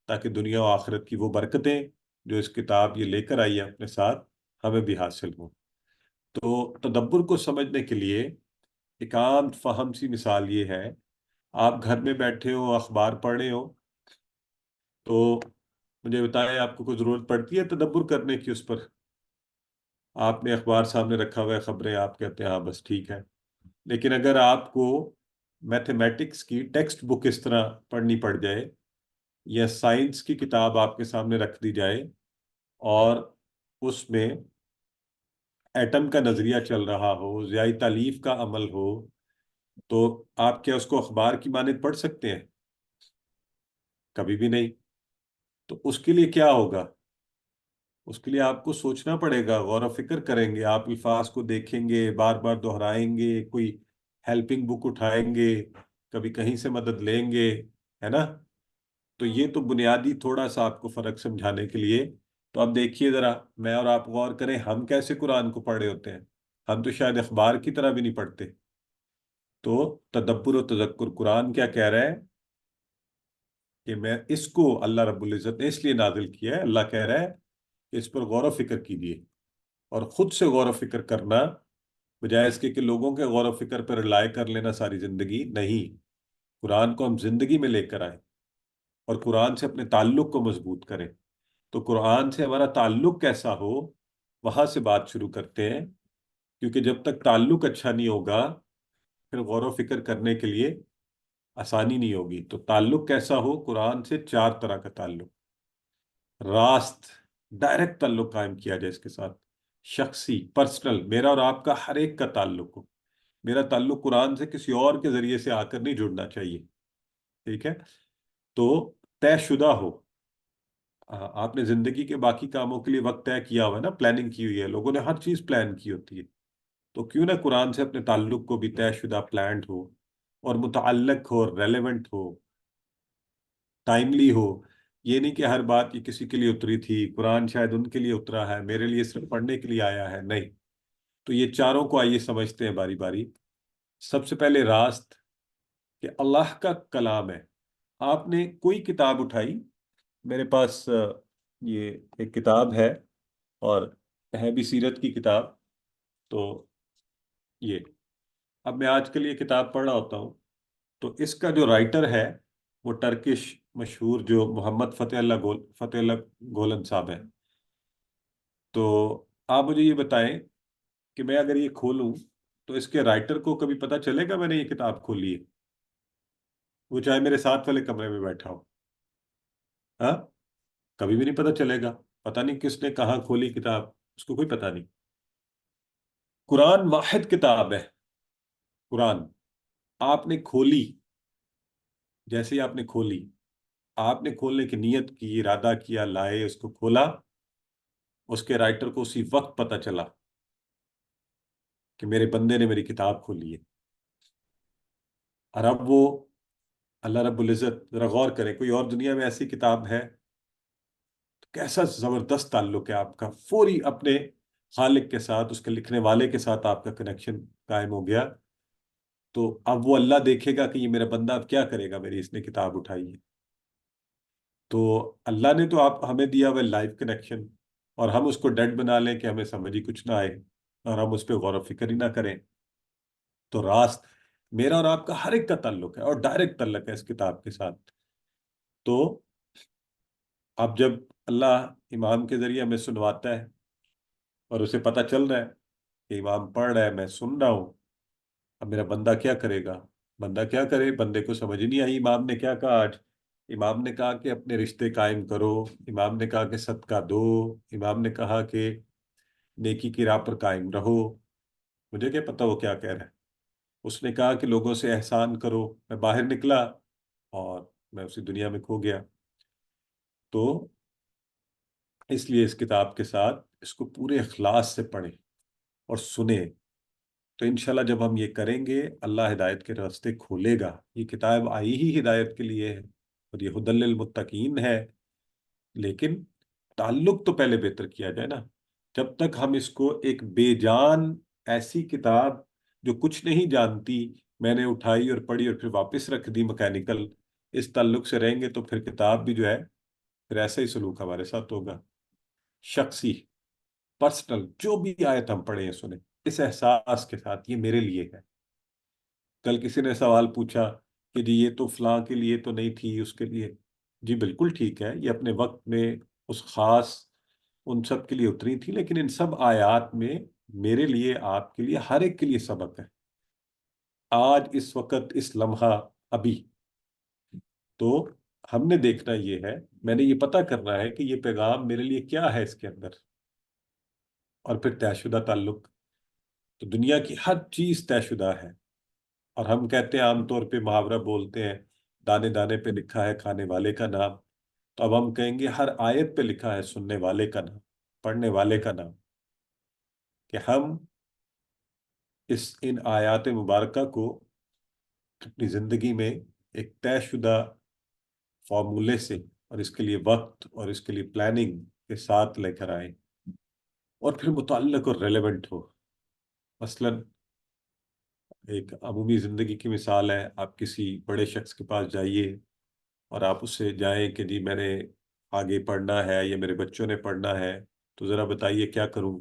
تاکہ دنیا و آخرت کی وہ برکتیں جو اس کتاب یہ لے کر آئی ہے اپنے ساتھ ہمیں بھی حاصل ہوں. تو تدبر کو سمجھنے کے لیے ایک عام فہم سی مثال یہ ہے، آپ گھر میں بیٹھے ہو، اخبار پڑھ رہے ہو، تو مجھے بتائیں آپ کو کوئی ضرورت پڑتی ہے تدبر کرنے کی اس پر؟ آپ نے اخبار سامنے رکھا ہوا ہے، خبریں، آپ کہتے ہیں ہاں بس ٹھیک ہے. لیکن اگر آپ کو میتھمیٹکس کی ٹیکسٹ بک اس طرح پڑھنی پڑ جائے، یا سائنس کی کتاب آپ کے سامنے رکھ دی جائے اور اس میں ایٹم کا نظریہ چل رہا ہو، ضیاء تالیف کا عمل ہو، تو آپ کیا اس کو اخبار کی مانند پڑھ سکتے ہیں؟ کبھی بھی نہیں. تو اس کے لیے کیا ہوگا؟ اس کے لیے آپ کو سوچنا پڑے گا، غور و فکر کریں گے، آپ الفاظ کو دیکھیں گے، بار بار دہرائیں گے، کوئی ہیلپنگ بک اٹھائیں گے، کبھی کہیں سے مدد لیں گے، ہے نا؟ تو یہ تو بنیادی تھوڑا سا آپ کو فرق سمجھانے کے لیے. تو اب دیکھیے ذرا، میں اور آپ غور کریں، ہم کیسے قرآن کو پڑھے ہوتے ہیں. ہم تو شاید اخبار کی طرح بھی نہیں پڑھتے. تو تدبر و تذکر، قرآن کیا کہہ رہا ہے کہ میں اس کو، اللہ رب العزت نے اس لیے نازل کیا ہے، اللہ کہہ رہا ہے کہ اس پر غور و فکر کیجیے. اور خود سے غور و فکر کرنا، بجائے اس کے کہ لوگوں کے غور و فکر پر رلائے کر لینا ساری زندگی. نہیں، قرآن کو ہم زندگی میں لے کر آئیں اور قرآن سے اپنے تعلق کو مضبوط کریں. تو قرآن سے ہمارا تعلق کیسا ہو، وہاں سے بات شروع کرتے ہیں. کیونکہ جب تک تعلق اچھا نہیں ہوگا، پھر غور و فکر کرنے کے لیے آسانی نہیں ہوگی. تو تعلق کیسا ہو قرآن سے؟ 4 طرح کا تعلق. راست، ڈائریکٹ تعلق قائم کیا جائے اس کے ساتھ. شخصی، پرسنل، میرا اور آپ کا ہر ایک کا تعلق ہو. میرا تعلق قرآن سے کسی اور کے ذریعے سے آ کر نہیں جڑنا چاہیے. ٹھیک ہے؟ تو طے شدہ ہو. آپ نے زندگی کے باقی کاموں کے لیے وقت طے کیا ہوا ہے نا، پلاننگ کی ہوئی ہے، لوگوں نے ہر چیز پلان کی ہوتی ہے. تو کیوں نہ قرآن سے اپنے تعلق کو بھی طے شدہ، پلانڈ ہو، اور متعلق ہو، ریلیونٹ ہو، ٹائملی ہو. یہ نہیں کہ ہر بات یہ کسی کے لیے اتری تھی، قرآن شاید ان کے لیے اترا ہے، میرے لیے صرف پڑھنے کے لیے آیا ہے. نہیں. تو یہ چاروں کو آئیے سمجھتے ہیں باری باری. سب سے پہلے راست، کہ اللہ کا کلام ہے. آپ نے کوئی کتاب اٹھائی، میرے پاس یہ ایک کتاب ہے، اور ہے بھی سیرت کی کتاب. تو یہ اب میں آج کل یہ کتاب پڑھ رہا ہوتا ہوں، تو اس کا جو رائٹر ہے وہ ٹرکش مشہور جو محمد فتح اللہ گولن صاحب ہیں. تو آپ مجھے یہ بتائیں کہ میں اگر یہ کھولوں تو اس کے رائٹر کو کبھی پتہ چلے گا میں نے یہ کتاب کھولی ہے؟ وہ چاہے میرے ساتھ والے کمرے میں بیٹھا ہو، ہاں، کبھی بھی نہیں پتہ چلے گا. پتہ نہیں کس نے کہاں کھولی کتاب، اس کو کوئی پتہ نہیں۔ قرآن واحد کتاب ہے۔ قرآن آپ نے کھولی، جیسے ہی آپ نے کھولی، آپ نے کھولنے کی نیت کی، ارادہ کیا، لائے، اس کو کھولا، اس کے رائٹر کو اسی وقت پتہ چلا کہ میرے بندے نے میری کتاب کھولی ہے۔ اور اب وہ اللہ رب العزت، ذرا غور کریں، کوئی اور دنیا میں ایسی کتاب ہے؟ تو کیسا زبردست تعلق ہے آپ کا، فوری اپنے خالق کے ساتھ، اس کے لکھنے والے کے ساتھ آپ کا کنیکشن قائم ہو گیا۔ تو اب وہ اللہ دیکھے گا کہ یہ میرا بندہ اب کیا کرے گا، میری اس نے کتاب اٹھائی ہے۔ تو اللہ نے تو آپ ہمیں دیا ہوا لائف کنیکشن، اور ہم اس کو ڈیڈ بنا لیں کہ ہمیں سمجھ ہی کچھ نہ آئے اور ہم اس پہ غور و فکر ہی نہ کریں۔ تو راست میرا اور آپ کا ہر ایک کا تعلق ہے، اور ڈائریکٹ تعلق ہے اس کتاب کے ساتھ۔ تو اب جب اللہ امام کے ذریعے ہمیں سنواتا ہے اور اسے پتہ چل رہا ہے کہ امام پڑھ رہا ہے، میں سن رہا ہوں، اب میرا بندہ کیا کرے گا؟ بندہ کیا کرے؟ بندے کو سمجھ نہیں آئی امام نے کیا کہا آج۔ امام نے کہا کہ اپنے رشتے قائم کرو، امام نے کہا کہ صدقہ دو، امام نے کہا کہ نیکی کی راہ پر قائم رہو۔ مجھے کیا پتا وہ کیا کہہ رہا ہے۔ اس نے کہا کہ لوگوں سے احسان کرو۔ میں باہر نکلا اور میں اسی دنیا میں کھو گیا۔ تو اس لیے اس کتاب کے ساتھ اس کو پورے اخلاص سے پڑھیں اور سنیں، تو انشاءاللہ جب ہم یہ کریں گے اللہ ہدایت کے راستے کھولے گا۔ یہ کتاب آئی ہی ہدایت کے لیے ہے، اور یہ ہدی للمتقین ہے، لیکن تعلق تو پہلے بہتر کیا جائے نا۔ جب تک ہم اس کو ایک بے جان ایسی کتاب جو کچھ نہیں جانتی میں نے اٹھائی اور پڑھی اور پھر واپس رکھ دی مکینیکل، اس تعلق سے رہیں گے تو پھر کتاب بھی جو ہے پھر ایسا ہی سلوک ہمارے ساتھ ہوگا۔ شخصی، پرسنل جو بھی آیت ہم پڑھیں یا سنیں، اس احساس کے ساتھ یہ میرے لیے ہے۔ کل کسی نے سوال پوچھا کہ جی یہ تو فلاں کے لیے تو نہیں تھی، اس کے لیے، جی بالکل ٹھیک ہے، یہ اپنے وقت میں اس خاص ان سب کے لیے اتری تھی، لیکن ان سب آیات میں میرے لیے، آپ کے لیے، ہر ایک کے لیے سبق ہے، آج، اس وقت، اس لمحہ، ابھی۔ تو ہم نے دیکھنا یہ ہے، میں نے یہ پتہ کرنا ہے کہ یہ پیغام میرے لیے کیا ہے اس کے اندر، اور پھر طے شدہ تعلق۔ تو دنیا کی ہر چیز طے شدہ ہے، اور ہم کہتے ہیں عام طور پہ محاورہ بولتے ہیں، دانے دانے پہ لکھا ہے کھانے والے کا نام۔ تو اب ہم کہیں گے ہر آیت پہ لکھا ہے سننے والے کا نام، پڑھنے والے کا نام، کہ ہم ان آیات مبارکہ کو اپنی زندگی میں ایک طے شدہ فارمولے سے، اور اس کے لیے وقت اور اس کے لیے پلاننگ کے ساتھ لے کر آئیں، اور پھر متعلق اور ریلیونٹ ہو۔ مثلاً ایک عمومی زندگی کی مثال ہے، آپ کسی بڑے شخص کے پاس جائیے اور آپ اس سے جائیں کہ جی میں نے آگے پڑھنا ہے یا میرے بچوں نے پڑھنا ہے، تو ذرا بتائیے کیا کروں۔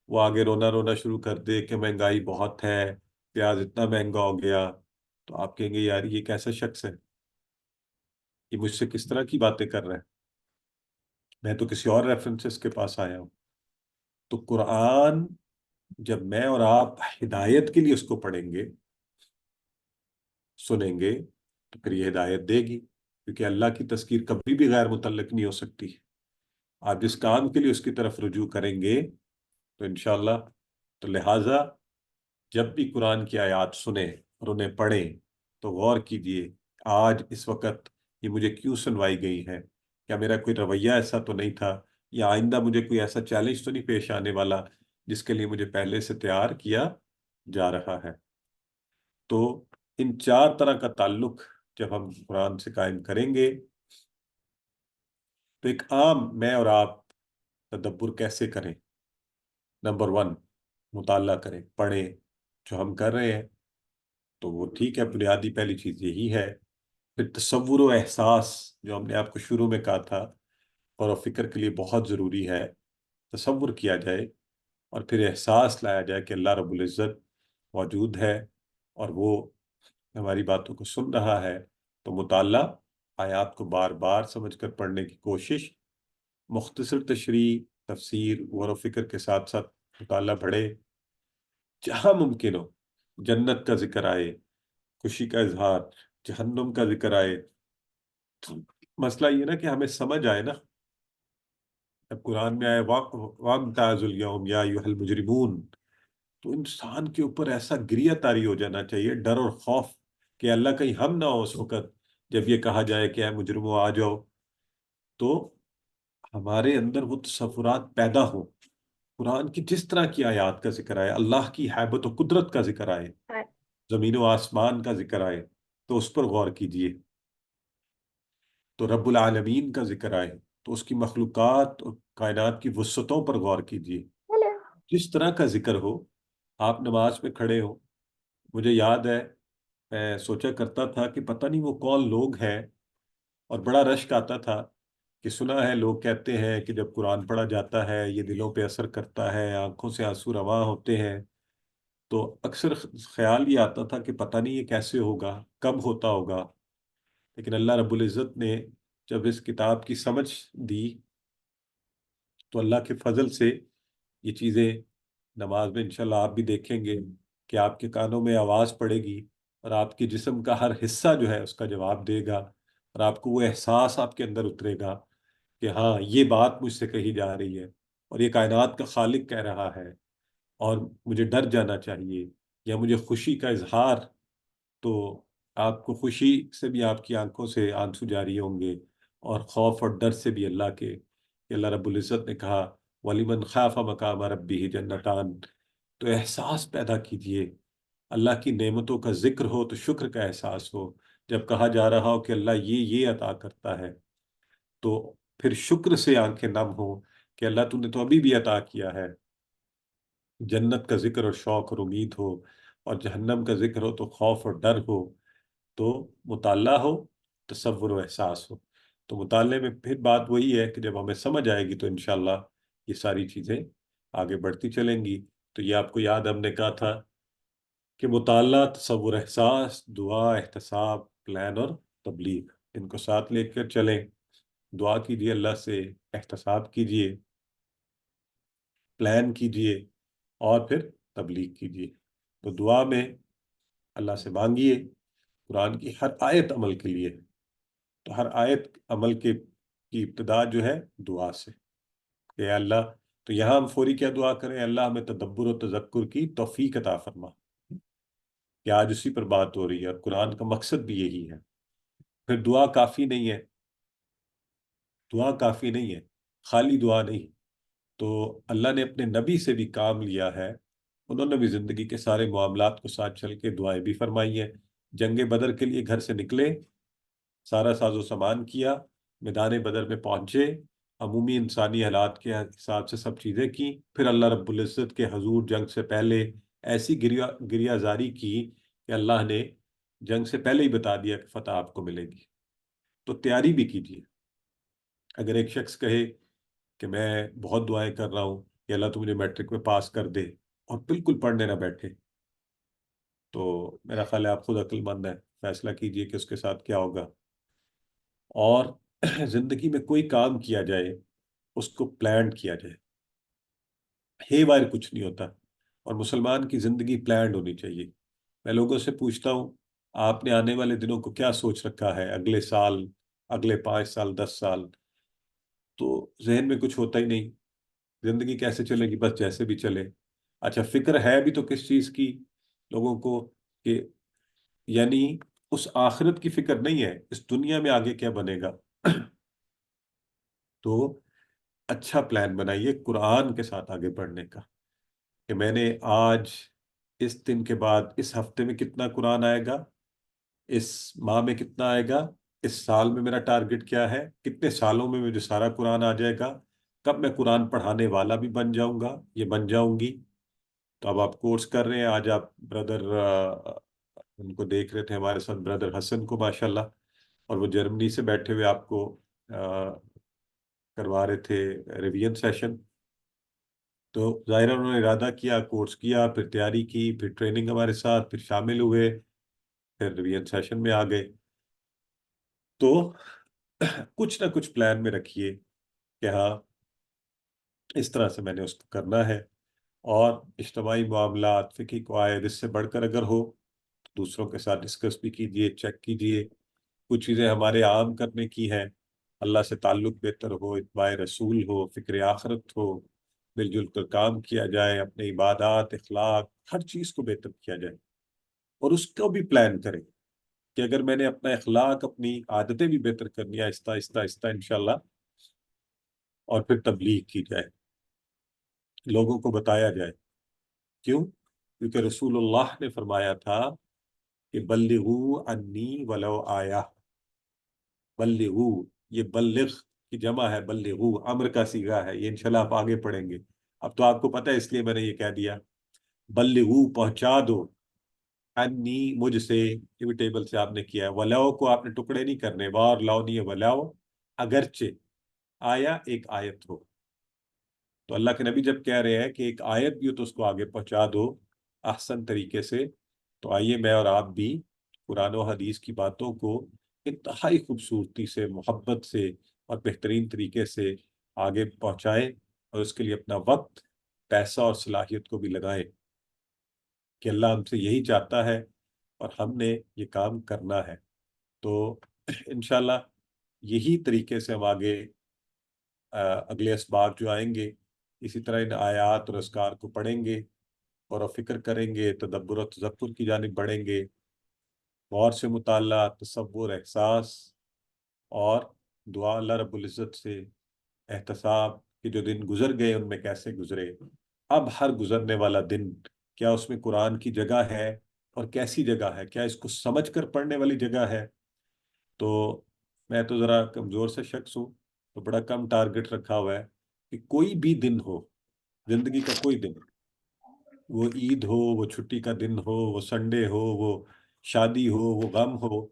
وہ آگے رونا رونا شروع کر دے کہ مہنگائی بہت ہے، پیاز اتنا مہنگا ہو گیا، تو آپ کہیں گے یار یہ کیسا شخص ہے، یہ مجھ سے کس طرح کی باتیں کر رہا ہے، میں تو کسی اور ریفرنسز کے پاس آیا ہوں۔ تو قرآن جب میں اور آپ ہدایت کے لیے اس کو پڑھیں گے، سنیں گے، تو پھر یہ ہدایت دے گی، کیونکہ اللہ کی تذکیر کبھی بھی غیر متعلق نہیں ہو سکتی۔ آپ جس کام کے لیے اس کی طرف رجوع کریں گے تو انشاءاللہ، تو لہٰذا جب بھی قرآن کی آیات سنیں اور انہیں پڑھیں تو غور کیجئے آج اس وقت یہ مجھے کیوں سنوائی گئی ہے، کیا میرا کوئی رویہ ایسا تو نہیں تھا، یا آئندہ مجھے کوئی ایسا چیلنج تو نہیں پیش آنے والا جس کے لیے مجھے پہلے سے تیار کیا جا رہا ہے۔ تو ان چار طرح کا تعلق جب ہم قرآن سے قائم کریں گے تو ایک عام میں اور آپ تدبر کیسے کریں؟ نمبر 1، مطالعہ کریں، پڑھیں، جو ہم کر رہے ہیں تو وہ ٹھیک ہے، بنیادی پہلی چیز یہی ہے۔ پھر تصور و احساس، جو ہم نے آپ کو شروع میں کہا تھا، غور و فکر کے لیے بہت ضروری ہے، تصور کیا جائے اور پھر احساس لایا جائے کہ اللہ رب العزت موجود ہے اور وہ ہماری باتوں کو سن رہا ہے۔ تو مطالعہ، آیات کو بار بار سمجھ کر پڑھنے کی کوشش، مختصر تشریح، تفسیر، غور و فکر کے ساتھ ساتھ مطالعہ بڑھے، جہاں ممکن ہو جنت کا ذکر آئے، خوشی کا اظہار، جہنم کا ذکر آئے، تو مسئلہ یہ نا کہ ہمیں سمجھ آئے نا اب قرآن میں آئے وَامْتَازُوا الْيَوْمَ يَا أَيُّهَا الْمُجْرِمُونَ، تو انسان کے اوپر ایسا گریہ طاری ہو جانا چاہیے، ڈر اور خوف کہ اللہ کہیں ہم نہ ہو اس وقت جب یہ کہا جائے کہ اے مجرموں آ جاؤ، تو ہمارے اندر وہ تصورات پیدا ہوں، قرآن کی جس طرح کی آیات کا ذکر آئے، اللہ کی حیبت و قدرت کا ذکر آئے، زمین و آسمان کا ذکر آئے، تو اس پر غور کیجئے۔ تو رب العالمین کا ذکر آئے تو اس کی مخلوقات اور کائنات کی وسعتوں پر غور کیجئے۔ جس طرح کا ذکر ہو، آپ نماز میں کھڑے ہو، مجھے یاد ہے میں سوچا کرتا تھا کہ پتہ نہیں وہ کون لوگ ہیں، اور بڑا رشک آتا تھا کہ سنا ہے لوگ کہتے ہیں کہ جب قرآن پڑھا جاتا ہے یہ دلوں پہ اثر کرتا ہے، آنکھوں سے آنسو رواں ہوتے ہیں، تو اکثر خیال یہ آتا تھا کہ پتہ نہیں یہ کیسے ہوگا، کب ہوتا ہوگا۔ لیکن اللہ رب العزت نے جب اس کتاب کی سمجھ دی تو اللہ کے فضل سے یہ چیزیں نماز میں انشاءاللہ آپ بھی دیکھیں گے کہ آپ کے کانوں میں آواز پڑے گی اور آپ کے جسم کا ہر حصہ جو ہے اس کا جواب دے گا، اور آپ کو وہ احساس آپ کے اندر اترے گا کہ ہاں یہ بات مجھ سے کہی جا رہی ہے اور یہ کائنات کا خالق کہہ رہا ہے، اور مجھے ڈر جانا چاہیے یا مجھے خوشی کا اظہار، تو آپ کو خوشی سے بھی آپ کی آنکھوں سے آنسو جاری ہوں گے، اور خوف اور ڈر سے بھی اللہ کے، کہ اللہ رب العزت نے کہا وَلِمَنْ خَافَ مَقَامَ رَبِّهِ جَنَّتَانِ، تو احساس پیدا کیجئے، اللہ کی نعمتوں کا ذکر ہو تو شکر کا احساس ہو، جب کہا جا رہا ہو کہ اللہ یہ عطا کرتا ہے تو پھر شکر سے آنکھیں نم ہو کہ اللہ تو نے تو ابھی بھی عطا کیا ہے۔ جنت کا ذکر اور شوق اور امید ہو، اور جہنم کا ذکر ہو تو خوف اور ڈر ہو، تو مطالعہ ہو، تصور و احساس ہو۔ تو مطالعے میں پھر بات وہی ہے کہ جب ہمیں سمجھ آئے گی تو انشاءاللہ یہ ساری چیزیں آگے بڑھتی چلیں گی۔ تو یہ آپ کو یاد ہم نے کہا تھا کہ مطالعہ، تصور، احساس، دعا، احتساب، پلان اور تبلیغ، ان کو ساتھ لے کر چلیں۔ دعا کیجئے اللہ سے، احتساب کیجئے، پلان کیجئے، اور پھر تبلیغ کیجئے۔ تو دعا میں اللہ سے مانگیے قرآن کی ہر آیت عمل کے لیے، تو ہر آیت عمل کی ابتدا جو ہے دعا سے کہ اے اللہ، تو یہاں ہم فوری کیا دعا کریں، اللہ ہمیں تدبر و تذکر کی توفیق عطا فرما، کہ آج اسی پر بات ہو رہی ہے، اور قرآن کا مقصد بھی یہی ہے۔ پھر دعا کافی نہیں ہے، دعا کافی نہیں ہے، خالی دعا نہیں، تو اللہ نے اپنے نبی سے بھی کام لیا ہے، انہوں نے بھی زندگی کے سارے معاملات کو ساتھ چل کے دعائیں بھی فرمائی ہیں۔ جنگ بدر کے لیے گھر سے نکلے، سارا ساز و سامان کیا، میدان بدر میں پہنچے، عمومی انسانی حالات کے حساب سے سب چیزیں کی، پھر اللہ رب العزت کے حضور جنگ سے پہلے ایسی گریہ زاری کی کہ اللہ نے جنگ سے پہلے ہی بتا دیا کہ فتح آپ کو ملے گی۔ تو تیاری بھی کیجیے۔ اگر ایک شخص کہے کہ میں بہت دعائیں کر رہا ہوں کہ اللہ تو مجھے میٹرک میں پاس کر دے، اور بالکل پڑھنے نہ بیٹھے، تو میرا خیال ہے آپ خود عقل مند ہیں، فیصلہ کیجئے کہ اس کے ساتھ کیا ہوگا۔ اور زندگی میں کوئی کام کیا جائے اس کو پلانڈ کیا جائے، ہے وائر کچھ نہیں ہوتا، اور مسلمان کی زندگی پلانڈ ہونی چاہیے۔ میں لوگوں سے پوچھتا ہوں آپ نے آنے والے دنوں کو کیا سوچ رکھا ہے، اگلے سال، اگلے 5 سال، 10 سال، تو ذہن میں کچھ ہوتا ہی نہیں، زندگی کیسے چلے گی، بس جیسے بھی چلے۔ اچھا فکر ہے بھی تو کس چیز کی لوگوں کو، کہ یعنی اس آخرت کی فکر نہیں ہے، اس دنیا میں آگے کیا بنے گا۔ تو اچھا پلان بنائیے قرآن کے ساتھ آگے بڑھنے کا، کہ میں نے آج اس دن کے بعد اس ہفتے میں کتنا قرآن آئے گا، اس ماہ میں کتنا آئے گا، اس سال میں میرا ٹارگٹ کیا ہے، کتنے سالوں میں مجھے سارا قرآن آ جائے گا، کب میں قرآن پڑھانے والا بھی بن جاؤں گا، یہ بن جاؤں گی۔ تو اب آپ کورس کر رہے ہیں، آج آپ بردر ان کو دیکھ رہے تھے ہمارے ساتھ، بردر حسن کو ماشاءاللہ، اور وہ جرمنی سے بیٹھے ہوئے آپ کو کروا رہے تھے ریویژن سیشن۔ تو ظاہر انہوں نے ارادہ کیا، کورس کیا، پھر تیاری کی، پھر ٹریننگ ہمارے ساتھ، پھر شامل ہوئے، پھر ریویژن سیشن میں آ گئے۔ تو کچھ نہ کچھ پلان میں رکھیے کہ ہاں اس طرح سے میں نے اس کو کرنا ہے، اور اجتماعی معاملات، فقہی قواعد، اس سے بڑھ کر اگر ہو تو دوسروں کے ساتھ ڈسکس بھی کیجئے، چیک کیجئے۔ کچھ چیزیں ہمارے عام کرنے کی ہیں اللہ سے تعلق بہتر ہو، اتباع رسول ہو، فکر آخرت ہو، مل جل کر کام کیا جائے، اپنے عبادات، اخلاق، ہر چیز کو بہتر کیا جائے، اور اس کو بھی پلان کریں کہ اگر میں نے اپنا اخلاق، اپنی عادتیں بھی بہتر کرنی ہے آہستہ آہستہ آہستہ انشاءاللہ، اور پھر تبلیغ کی جائے، لوگوں کو بتایا جائے۔ کیوں؟ کیونکہ رسول اللہ نے فرمایا تھا کہ بلغوا انی ولو آیا۔ بلغو، یہ بلغ کی جمع ہے، بلغو امر کا صیغہ ہے، یہ انشاءاللہ آپ آگے پڑھیں گے، اب تو آپ کو پتہ ہے اس لیے میں نے یہ کہہ دیا۔ بلغو، پہنچا دو، انی، مجھ سے، ٹیبل سے آپ نے کیا ہے، ولو کو آپ نے ٹکڑے نہیں کرنے، وار لاؤ نہیں ہے، ولو، اگرچہ آیا ایک آیت ہو۔ تو اللہ کے نبی جب کہہ رہے ہیں کہ ایک آیت بھی ہو تو اس کو آگے پہنچا دو احسن طریقے سے، تو آئیے میں اور آپ بھی قرآن و حدیث کی باتوں کو انتہائی خوبصورتی سے، محبت سے اور بہترین طریقے سے آگے پہنچائیں، اور اس کے لیے اپنا وقت، پیسہ اور صلاحیت کو بھی لگائیں، کہ اللہ ہم سے یہی چاہتا ہے اور ہم نے یہ کام کرنا ہے۔ تو انشاءاللہ یہی طریقے سے ہم آگے اگلے اسباق جو آئیں گے، اسی طرح ان آیات اور اذکار کو پڑھیں گے، اور فکر کریں گے، تدبر و تذکر کی جانب بڑھیں گے، غور سے مطالعہ، تصور، احساس، اور دعا اللہ رب العزت سے احتساب کہ جو دن گزر گئے ان میں کیسے گزرے، اب ہر گزرنے والا دن کیا اس میں قرآن کی جگہ ہے، اور کیسی جگہ ہے، کیا اس کو سمجھ کر پڑھنے والی جگہ ہے۔ تو میں تو ذرا کمزور سے شخص ہوں، تو بڑا کم ٹارگٹ رکھا ہوا ہے کہ کوئی بھی دن ہو، زندگی کا کوئی دن، وہ عید ہو، وہ چھٹی کا دن ہو، وہ سنڈے ہو، وہ شادی ہو، وہ غم ہو،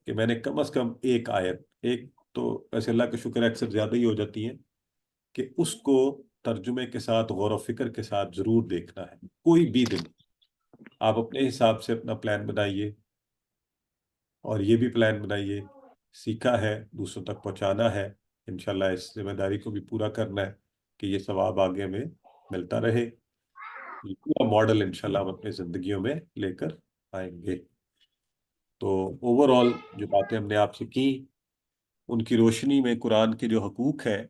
کہ میں نے کم از کم ایک آیت، ایک تو ویسے اللہ کا شکر ہے اکثر زیادہ ہی ہو جاتی ہیں، کہ اس کو ترجمے کے ساتھ، غور و فکر کے ساتھ ضرور دیکھنا ہے، کوئی بھی دن۔ آپ اپنے حساب سے اپنا پلان بنائیے، اور یہ بھی پلان بنائیے، سیکھا ہے دوسروں تک پہنچانا ہے، انشاءاللہ اس ذمہ داری کو بھی پورا کرنا ہے کہ یہ ثواب آگے ہمیں ملتا رہے۔ یہ پورا ماڈل انشاءاللہ ہم اپنی زندگیوں میں لے کر آئیں گے۔ تو اوور آل جو باتیں ہم نے آپ سے کی، ان کی روشنی میں قرآن کے جو حقوق ہے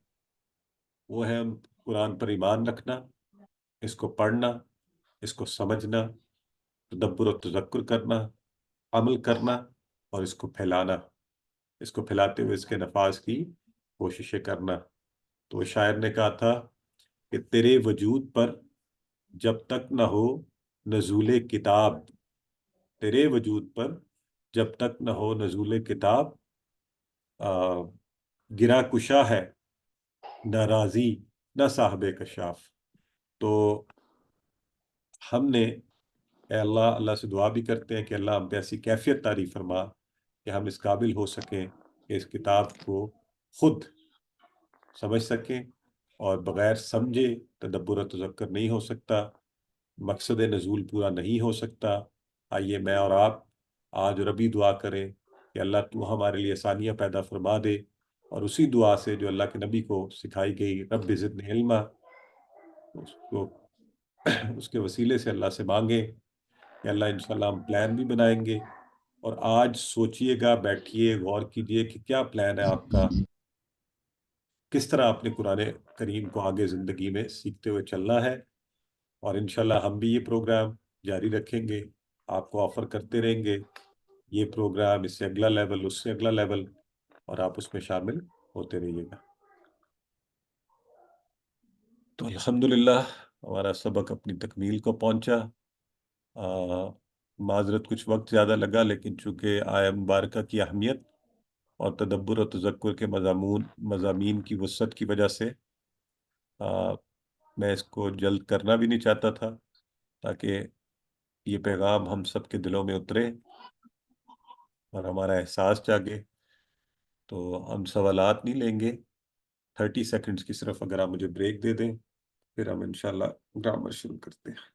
وہ ہے ہم قرآن پر ایمان رکھنا، اس کو پڑھنا، اس کو سمجھنا، تدبر و تذکر کرنا، عمل کرنا، اور اس کو پھیلانا، اس کو پھیلاتے ہوئے اس کے نفاذ کی کوششیں کرنا۔ تو شاعر نے کہا تھا کہ تیرے وجود پر جب تک نہ ہو نزول کتاب، تیرے وجود پر جب تک نہ ہو نزول کتاب، گرا کشا ہے نہ راضی نہ صاحب کشاف۔ تو ہم نے، اے اللہ، اللہ سے دعا بھی کرتے ہیں کہ اللہ ہم پہ ایسی کیفیت طاری فرما کہ ہم اس قابل ہو سکیں کہ اس کتاب کو خود سمجھ سکیں، اور بغیر سمجھے تدبر و تذکر نہیں ہو سکتا، مقصد نزول پورا نہیں ہو سکتا۔ آئیے میں اور آپ آج ربی دعا کریں کہ اللہ تو ہمارے لیے آسانیاں پیدا فرما دے، اور اسی دعا سے جو اللہ کے نبی کو سکھائی گئی، رب زدنی علما، اس کو اس کے وسیلے سے اللہ سے مانگیں کہ اللہ انشاءاللہ ہم پلان بھی بنائیں گے، اور آج سوچئے گا، بیٹھیے، غور کیجئے کہ کیا پلان ہے آپ کا، کس طرح اپنے قرآن کریم کو آگے زندگی میں سیکھتے ہوئے چلنا ہے۔ اور انشاءاللہ ہم بھی یہ پروگرام جاری رکھیں گے، آپ کو آفر کرتے رہیں گے یہ پروگرام، اس سے اگلا لیول، اس سے اگلا لیول، اور آپ اس میں شامل ہوتے رہیے گا۔ تو الحمدللہ ہمارا سبق اپنی تکمیل کو پہنچا۔ معذرت کچھ وقت زیادہ لگا، لیکن چونکہ آیہ مبارکہ کی اہمیت اور تدبر و تذکر کے مضامین کی وسعت کی وجہ سے میں اس کو جلد کرنا بھی نہیں چاہتا تھا، تاکہ یہ پیغام ہم سب کے دلوں میں اترے اور ہمارا احساس جاگے۔ تو ہم سوالات نہیں لیں گے، 30 سیکنڈز کی صرف اگر آپ مجھے بریک دے دیں، پھر ہم انشاءاللہ گرامر شروع کرتے ہیں۔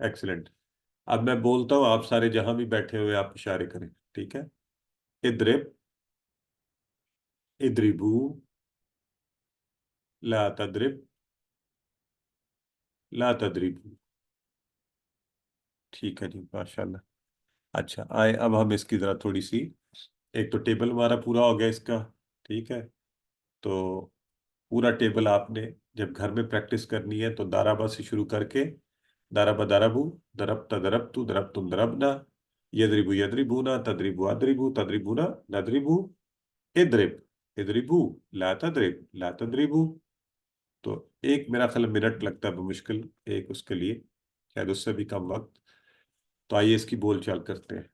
ایکسلنٹ. اب میں بولتا ہوں، آپ سارے جہاں بھی بیٹھے ہوئے آپ اشارے کریں. ٹھیک ہے؟ اضرب، اضربو، لا تضرب، لا تضربو. ٹھیک ہے جی، ماشاءاللہ. اچھا آئے اب ہم اس کی ذرا تھوڑی سی، ایک تو ٹیبل ہمارا پورا ہو گیا اس کا. ٹھیک ہے؟ تو پورا ٹیبل آپ نے جب گھر میں پریکٹس کرنی ہے تو دارابا سے شروع کر کے دارابا دربو، دربت دربتو، دربتم دربنا، یدربو یدربونا، تدربو ادربو، تدربونا ندربو، اضرب، اضربو، لا تضرب، لا تضربو. تو ایک میرا خیال منٹ لگتا ہے بمشکل ایک اس کے لیے، شاید اس سے بھی کم وقت. تو آئیے اس کی بول چال کرتے ہیں.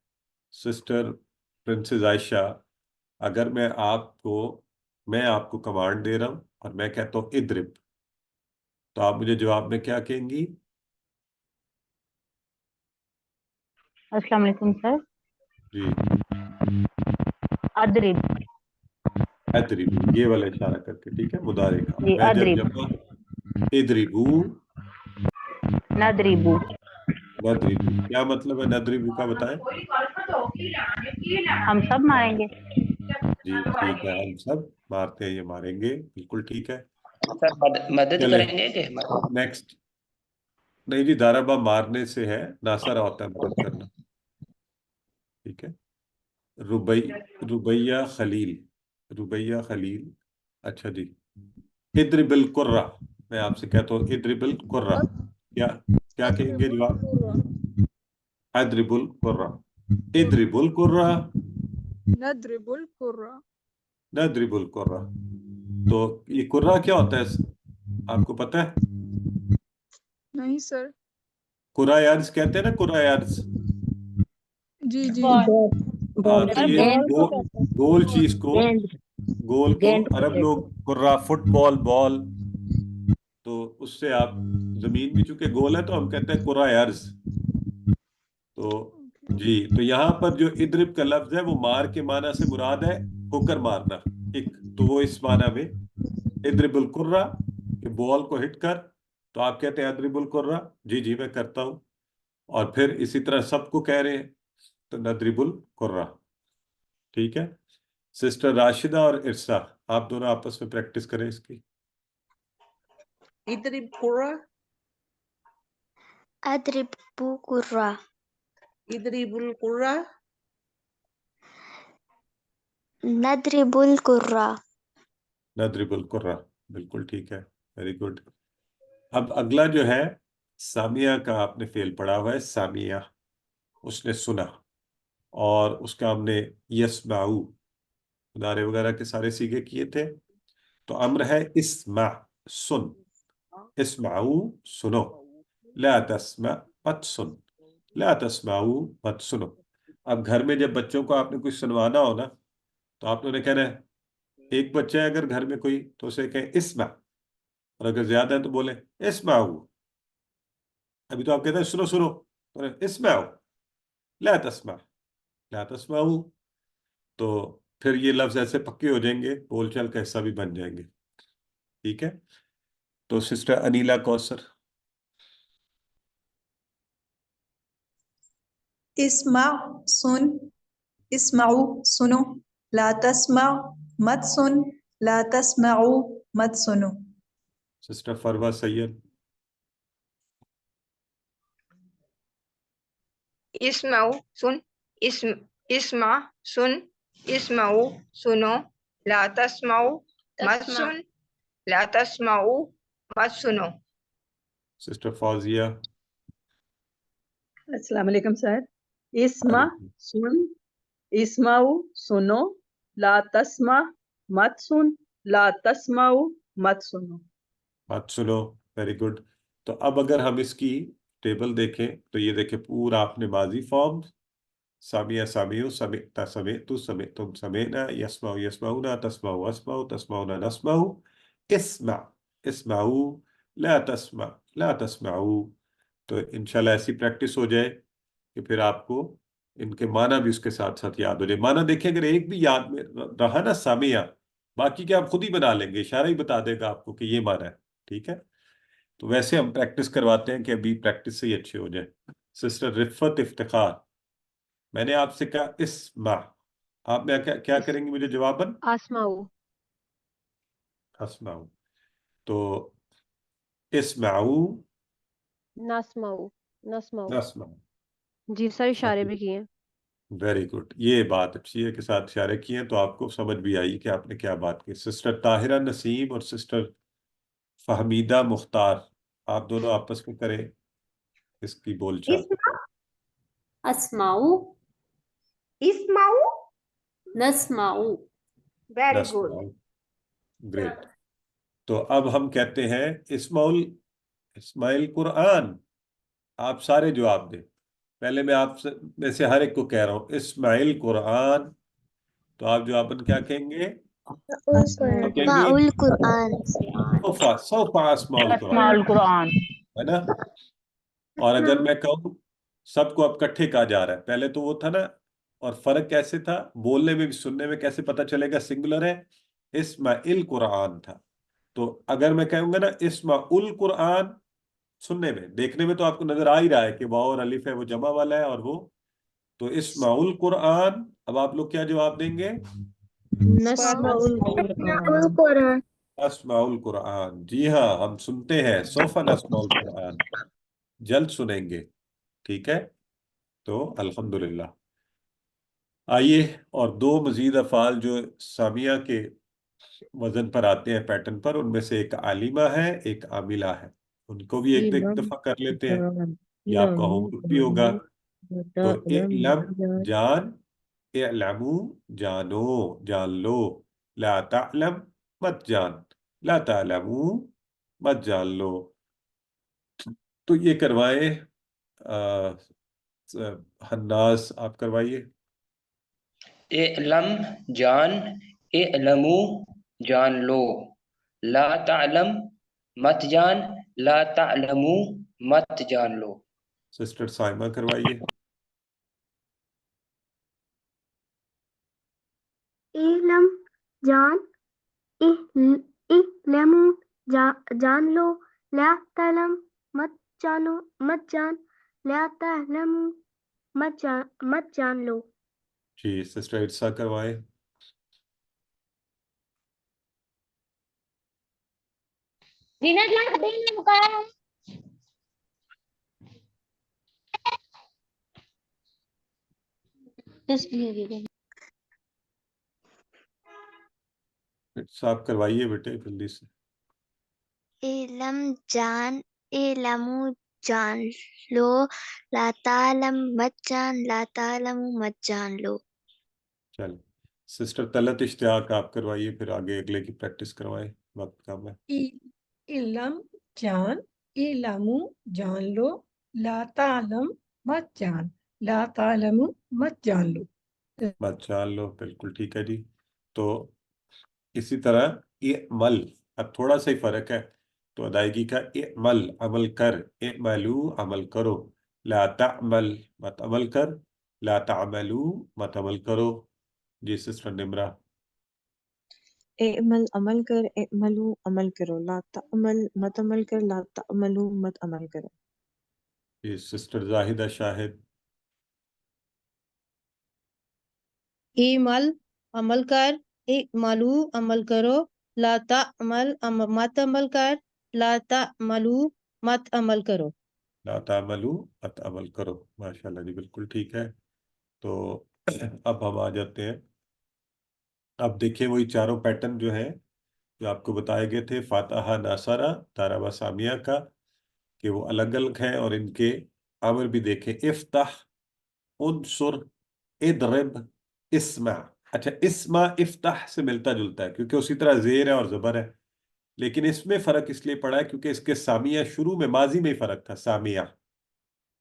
سسٹر پرنسز عائشہ، اگر میں آپ کو کمانڈ دے رہا ہوں اور میں کہتا ہوں اضرب، تو آپ مجھے جواب میں کیا کہیں گی؟ السلام علیکم سر. جی ادرب. اضرب، یہ والا اشارہ کر کے. ٹھیک ہے؟ مضارع کا. جی میں جب ادرب. جمع اضربو، ندربو. ندربو، کیا مطلب ہے ندربو کا بتائیں؟ ہم سب ماریں گے. جی ٹھیک ہے، ہم سب مارتے ہیں، یہ ماریں گے، بالکل ٹھیک ہے. سر مدد چلیں کریں گے کہ نیکسٹ. نہیں جی، دارابا مارنے سے ہے، ناصرہ ہوتا ہے مدد کرنا. ٹھیک ہے؟ ربیہ خلیل، ربیہ خلیل. اچھا جی، اضرب القرہ. میں آپ سے کہتا ہوں اضرب القرہ، کیا کہیں گے جواب؟ اضرب القرہ، اضرب القرہ، نضرب القرى. نضرب القرہ. تو یہ قرہ کیا ہوتا ہے آپ کو پتہ ہے؟ نہیں سر. قرہ ارض کہتے ہیں نا، قرہ ارض. جی جی. ہاں تو یہ گول چیز کو، گول کو گیند عرب لوگ قرہ، فٹ بال، بال، تو اس سے آپ زمین بھی چونکہ گول ہے تو ہم کہتے ہیں قرہ ارض. تو جی، تو یہاں پر جو اضرب کا لفظ ہے وہ مار کے معنی سے مراد ہے ہو کر مارنا ایک، تو وہ اس معنی میں اضرب القرہ کہ بال کو ہٹ کر، تو آپ کہتے ہیں اضرب القرہ. جی جی میں کرتا ہوں. اور پھر اسی طرح سب کو کہہ رہے ہیں تو نضرب القرہ. ٹھیک ہے؟ سسٹر راشدہ اور ارسا، آپ دونوں آپس میں پریکٹس کریں اس کی. اضرب قرة. أضرب قرة. اضرب القرة. نضرب القرة. نضرب القرہ، بالکل ٹھیک ہے، ویری گڈ. اب اگلا جو ہے سامیہ کا آپ نے فعل پڑھا ہوا ہے. سامیہ، اس نے سنا، اور اس کا ہم نے یسمعو مضارع وغیرہ کے سارے سیغے کیے تھے. تو امر ہے اسمع، سن. اسمعو، سنو. لا تسمع، مت سن. لا تسمعو، مت سنو. اب گھر میں جب بچوں کو آپ نے کچھ سنوانا ہو نا، تو آپ نے کہنا ہے، ایک بچہ ہے اگر گھر میں کوئی تو اسے کہیں اسمع، اور اگر زیادہ ہے تو بولیں اسمعو. ابھی تو آپ کہتے ہیں سنو سنو، اسمعو. لا تسمع، لا تسمعو. تو پھر یہ لفظ ایسے پکے ہو جائیں گے، بول چال کا حصہ بھی بن جائیں گے. ٹھیک ہے؟ تو سسٹر انیلا کوثر. اسمع سن. اسمعو سنو. لا تسمع مت سن. لا تسمعو مت سنو. سسٹر فروا سید. اسمعو سن. اسمع سن. اسمعو سنو. لا تسمعو مت سن. لا تسمعو مت سنو. سسٹر فوزیہ. السلام علیکم سر. اسمع سن. اسمعو سنو. لا تسمع مت سن. لا تسمعو مت سنو. بات سنو، ویری گڈ. تو اب اگر ہم اس کی ٹیبل دیکھیں تو یہ دیکھیں پورا آپ نے ماضی فارم، سامیہ سامیو، سمعتا سمعتو، سمعتم سمعنا، یسمعو یسمعونا، تسمعو اسمعو، تسمعونا نسمعو. اسمع، اسمعو. لا تسمع، لا تسمعو. تو انشاءاللہ ایسی پریکٹس ہو جائے کہ پھر آپ کو ان کے معنی بھی اس کے ساتھ ساتھ یاد ہو جائے. معنی دیکھیں اگر ایک بھی یاد میں رہا نا سامیہ، باقی کے آپ خود ہی بنا لیں گے، اشارہ ہی بتا دے گا آپ کو کہ یہ معنی ہے. ٹھیک ہے؟ تو ویسے ہم پریکٹس کرواتے ہیں کہ ابھی پریکٹس سے ہی اچھے ہو جائیں. سسٹر رفت افتخار، میں نے آپ سے کہا اسمع، آپ میں کیا کریں گے مجھے جواباً؟ اسمعو. اسمعو. تو اسمعو، نسمعو. نسمعو. نسمعو. جی سر اشارے بھی کیے ہیں. ویری گڈ، یہ بات اچھی ہے کہ ساتھ اشارے کیے ہیں تو آپ کو سمجھ بھی آئی کہ آپ نے کیا بات کی. سسٹر طاہرہ نسیم اور سسٹر فہمیدہ مختار، آپ دونوں آپس میں کریں اس کی بول چال. اسمعو. اسمعو. نسمعو. Very good. گریٹ. تو اب ہم کہتے ہیں اسماعیل قرآن. آپ سارے جواب دیں. پہلے میں آپ میں سے ہر ایک کو کہہ رہا ہوں اسماعیل قرآن، تو آپ جواباً کیا کہیں گے؟ آپ کہیں گے القرآن. سوفا اسماء اسماء القرآن، القرآن. ہے نا؟ اور اگر میں کہوں سب کو اب اکٹھے کہا جا رہا ہے، پہلے تو وہ تھا نا، اور فرق کیسے تھا بولنے میں بھی سننے میں، کیسے پتہ چلے گا سنگولر ہے؟ اسماعیل قرآن تھا. تو اگر میں کہوں گا نا اسماعیل القرآن، سننے میں، دیکھنے میں تو آپ کو نظر آ ہی رہا ہے کہ واو اور الف ہے، وہ جمع والا ہے، اور وہ تو اسماعیل القرآن. اب آپ لوگ کیا جواب دیں گے؟ نسمعو القرآن. القرآن. اسماء القرآن. جی ہاں، ہم سنتے ہیں، سوف نسمع القرآن، جلد سنیں گے. ٹھیک ہے، تو الحمدللہ. آئیے، اور دو مزید افعال جو سامیہ کے وزن پر آتے ہیں، پیٹرن پر، ان میں سے ایک عالمہ ہے، ایک عاملہ ہے. ان کو بھی ایک دفعہ کر لیتے ہیں، یہ آپ کا ہوم ورک بھی ہوگا. تو اعلم جان، اعلمو جانو، جان لو. لا تعلم مت جان، لا تعلمو مت جان لو. تو یہ کروائیں حناس، آپ کروائیے. اعلم جان، اعلمو جان لو. لا تعلم مت جان، لا تعلمو مت جان لو. سسٹر سائمہ کروائیے. علم جان، علم جان لو. لا تعلم مت جانو، مت جان. لا تعلم مت جان لو. جی سسٹر ارسا کروائے. ارسا آپ کروائیے بیٹے جلدی سے. علم جان، علمو جان لو. لا تعلم مت جان، لا تعلم مت جان لو. چل سسٹر طلعت اشتیاق آپ کروائیے، پھر آگے اگلے کی پریکٹس کروائیں، وقت کم ہے. علم جان، علمو جان لو. لا تعلم مت جان، لا تعلم مت جان لو. مت جان لو، بالکل ٹھیک ہے جی. تو اسی طرح اعمل، اب تھوڑا سا ہی فرق ہے، تو ادائیگی کا اعمل عمل کر، اعملو عمل کرو. لا تعمل مت عمل کر، لا تعملو مت عمل کرو. جی سسٹر نمرہ. اعمل عمل کر، اعملو عمل کرو. لا تعمل مت عمل کر، لا تعملو مت عمل کرو. جی سسٹر زاہدہ شاہد. ایمل عمل کر، اعملو عمل کرو. لا تعمل مت عمل کر، لا تعملو مت عمل کرو. لا تعملو مت عمل کرو. ماشاءاللہ جی، بالکل ٹھیک ہے. تو اب ہم آ جاتے ہیں. اب دیکھیں وہی چاروں پیٹرن جو ہیں جو آپ کو بتائے گئے تھے، فاتحہ ناصرہ تارا سامیہ کا، کہ وہ الگ الگ ہیں، اور ان کے عامل بھی دیکھیں. افتح، انصر، اضرب، اسمع. اچھا اسمع افتح سے ملتا جلتا ہے کیونکہ اسی طرح زیر ہے اور زبر ہے، لیکن اس میں فرق اس لیے پڑا ہے کیونکہ اس کے سامیہ شروع میں ماضی میں ہی فرق تھا، سامیہ.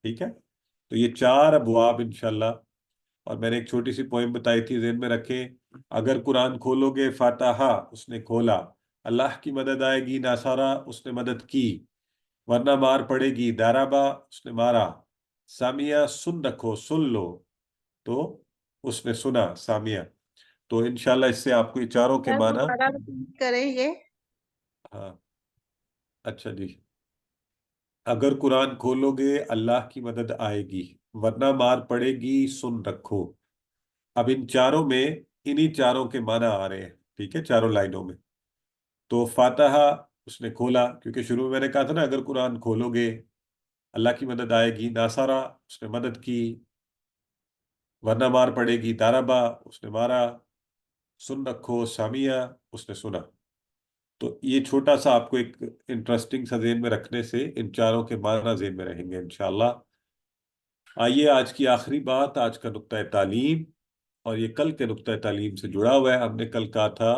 ٹھیک ہے، تو یہ چار ابواب انشاءاللہ. اور میں نے ایک چھوٹی سی پوئم بتائی تھی، ذہن میں رکھیں. اگر قرآن کھولو گے فاتحہ، اس نے کھولا. اللہ کی مدد آئے گی، ناصرہ اس نے مدد کی. ورنہ مار پڑے گی، دارابا اس نے مارا. سامیہ سن رکھو، سن لو، تو اس نے سنا سامیہ. تو انشاءاللہ اس سے آپ کو یہ چاروں کے معنی. کریں یہ. ہاں اچھا جی. اگر قرآن کھولو گے اللہ کی مدد آئے گی، ورنہ مار پڑے گی سن رکھو۔ اب ان چاروں میں انہی چاروں کے معنی آ رہے ہیں، ٹھیک ہے، چاروں لائنوں میں۔ تو فاتحہ اس نے کھولا، کیونکہ شروع میں نے کہا تھا نا اگر قرآن کھولو گے اللہ کی مدد آئے گی۔ ناصرہ اس نے مدد کی، ورنہ مار پڑے گی۔ داربا اس نے مارا، سن رکھو سامیہ اس نے سنا۔ تو یہ چھوٹا سا آپ کو ایک انٹرسٹنگ سا ذہن میں رکھنے سے ان چاروں کے معنی ذہن میں رہیں گے انشاءاللہ۔ آئیے آج کی آخری بات، آج کا نقطہ تعلیم، اور یہ کل کے نقطہ تعلیم سے جڑا ہوا ہے۔ ہم نے کل کہا تھا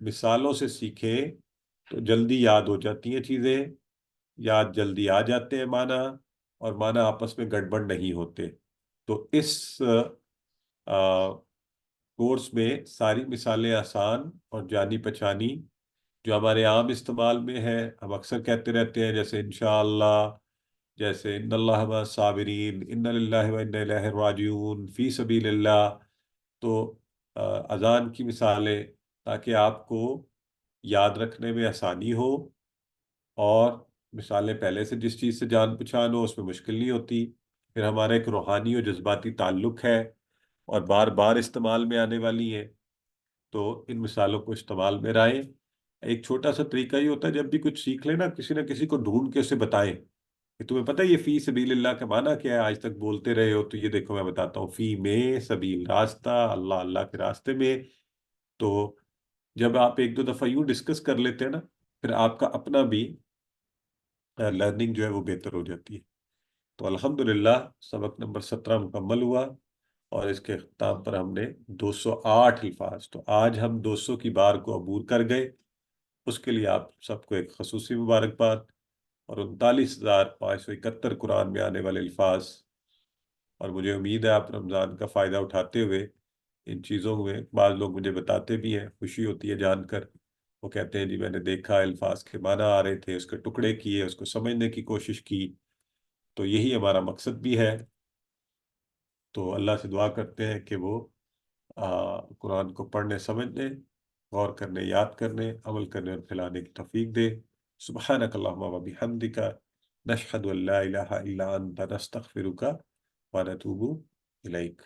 مثالوں سے سیکھیں تو جلدی یاد ہو جاتی ہیں چیزیں، یاد جلدی آ جاتے ہیں معنی، اور معنی آپس میں گڑبڑ نہیں ہوتے۔ تو اس کورس میں ساری مثالیں آسان اور جانی پہچانی جو ہمارے عام استعمال میں ہے، ہم اکثر کہتے رہتے ہیں، جیسے انشاءاللہ، جیسے ان اللہ مع الصابرین، ان للہ و انا الیہ راجعون، فی سبیل اللہ۔ تو اذان کی مثالیں تاکہ آپ کو یاد رکھنے میں آسانی ہو، اور مثالیں پہلے سے جس چیز سے جان پہچان ہو اس میں مشکل نہیں ہوتی۔ پھر ہمارا ایک روحانی اور جذباتی تعلق ہے اور بار بار استعمال میں آنے والی ہیں، تو ان مثالوں کو استعمال میں لائیں۔ ایک چھوٹا سا طریقہ یہ ہوتا ہے، جب بھی کچھ سیکھ لیں نا، کسی نہ کسی کو ڈھونڈ کے اسے بتائیں کہ تمہیں پتہ ہے یہ فی سبیل اللہ کا معنی کیا ہے، آج تک بولتے رہے ہو، تو یہ دیکھو میں بتاتا ہوں، فی میں سبیل راستہ، اللہ اللہ کے راستے میں۔ تو جب آپ ایک دو دفعہ یوں ڈسکس کر لیتے ہیں نا، پھر آپ کا اپنا بھی لرننگ جو ہے وہ بہتر ہو جاتی ہے۔ تو الحمدللہ سبق نمبر 17 مکمل ہوا، اور اس کے اختتام پر ہم نے 208 الفاظ، تو آج ہم 200 کی بار کو عبور کر گئے۔ اس کے لیے آپ سب کو ایک خصوصی مبارکباد، اور 39,571 قرآن میں آنے والے الفاظ، اور مجھے امید ہے آپ رمضان کا فائدہ اٹھاتے ہوئے ان چیزوں میں، بعض لوگ مجھے بتاتے بھی ہیں، خوشی ہوتی ہے جان کر، وہ کہتے ہیں جی میں نے دیکھا الفاظ کے معنی آ رہے تھے، اس کے ٹکڑے کیے، اس کو سمجھنے کی کوشش کی۔ تو یہی ہمارا مقصد بھی ہے۔ تو اللہ سے دعا کرتے ہیں کہ وہ قرآن کو پڑھنے، سمجھنے، غور کرنے، یاد کرنے، عمل کرنے اور پھیلانے کی توفیق دے۔ سبحانک اللہم و بحمدک، نشہد ان لا الہ الا انت، نستغفرک و نتوب الیک۔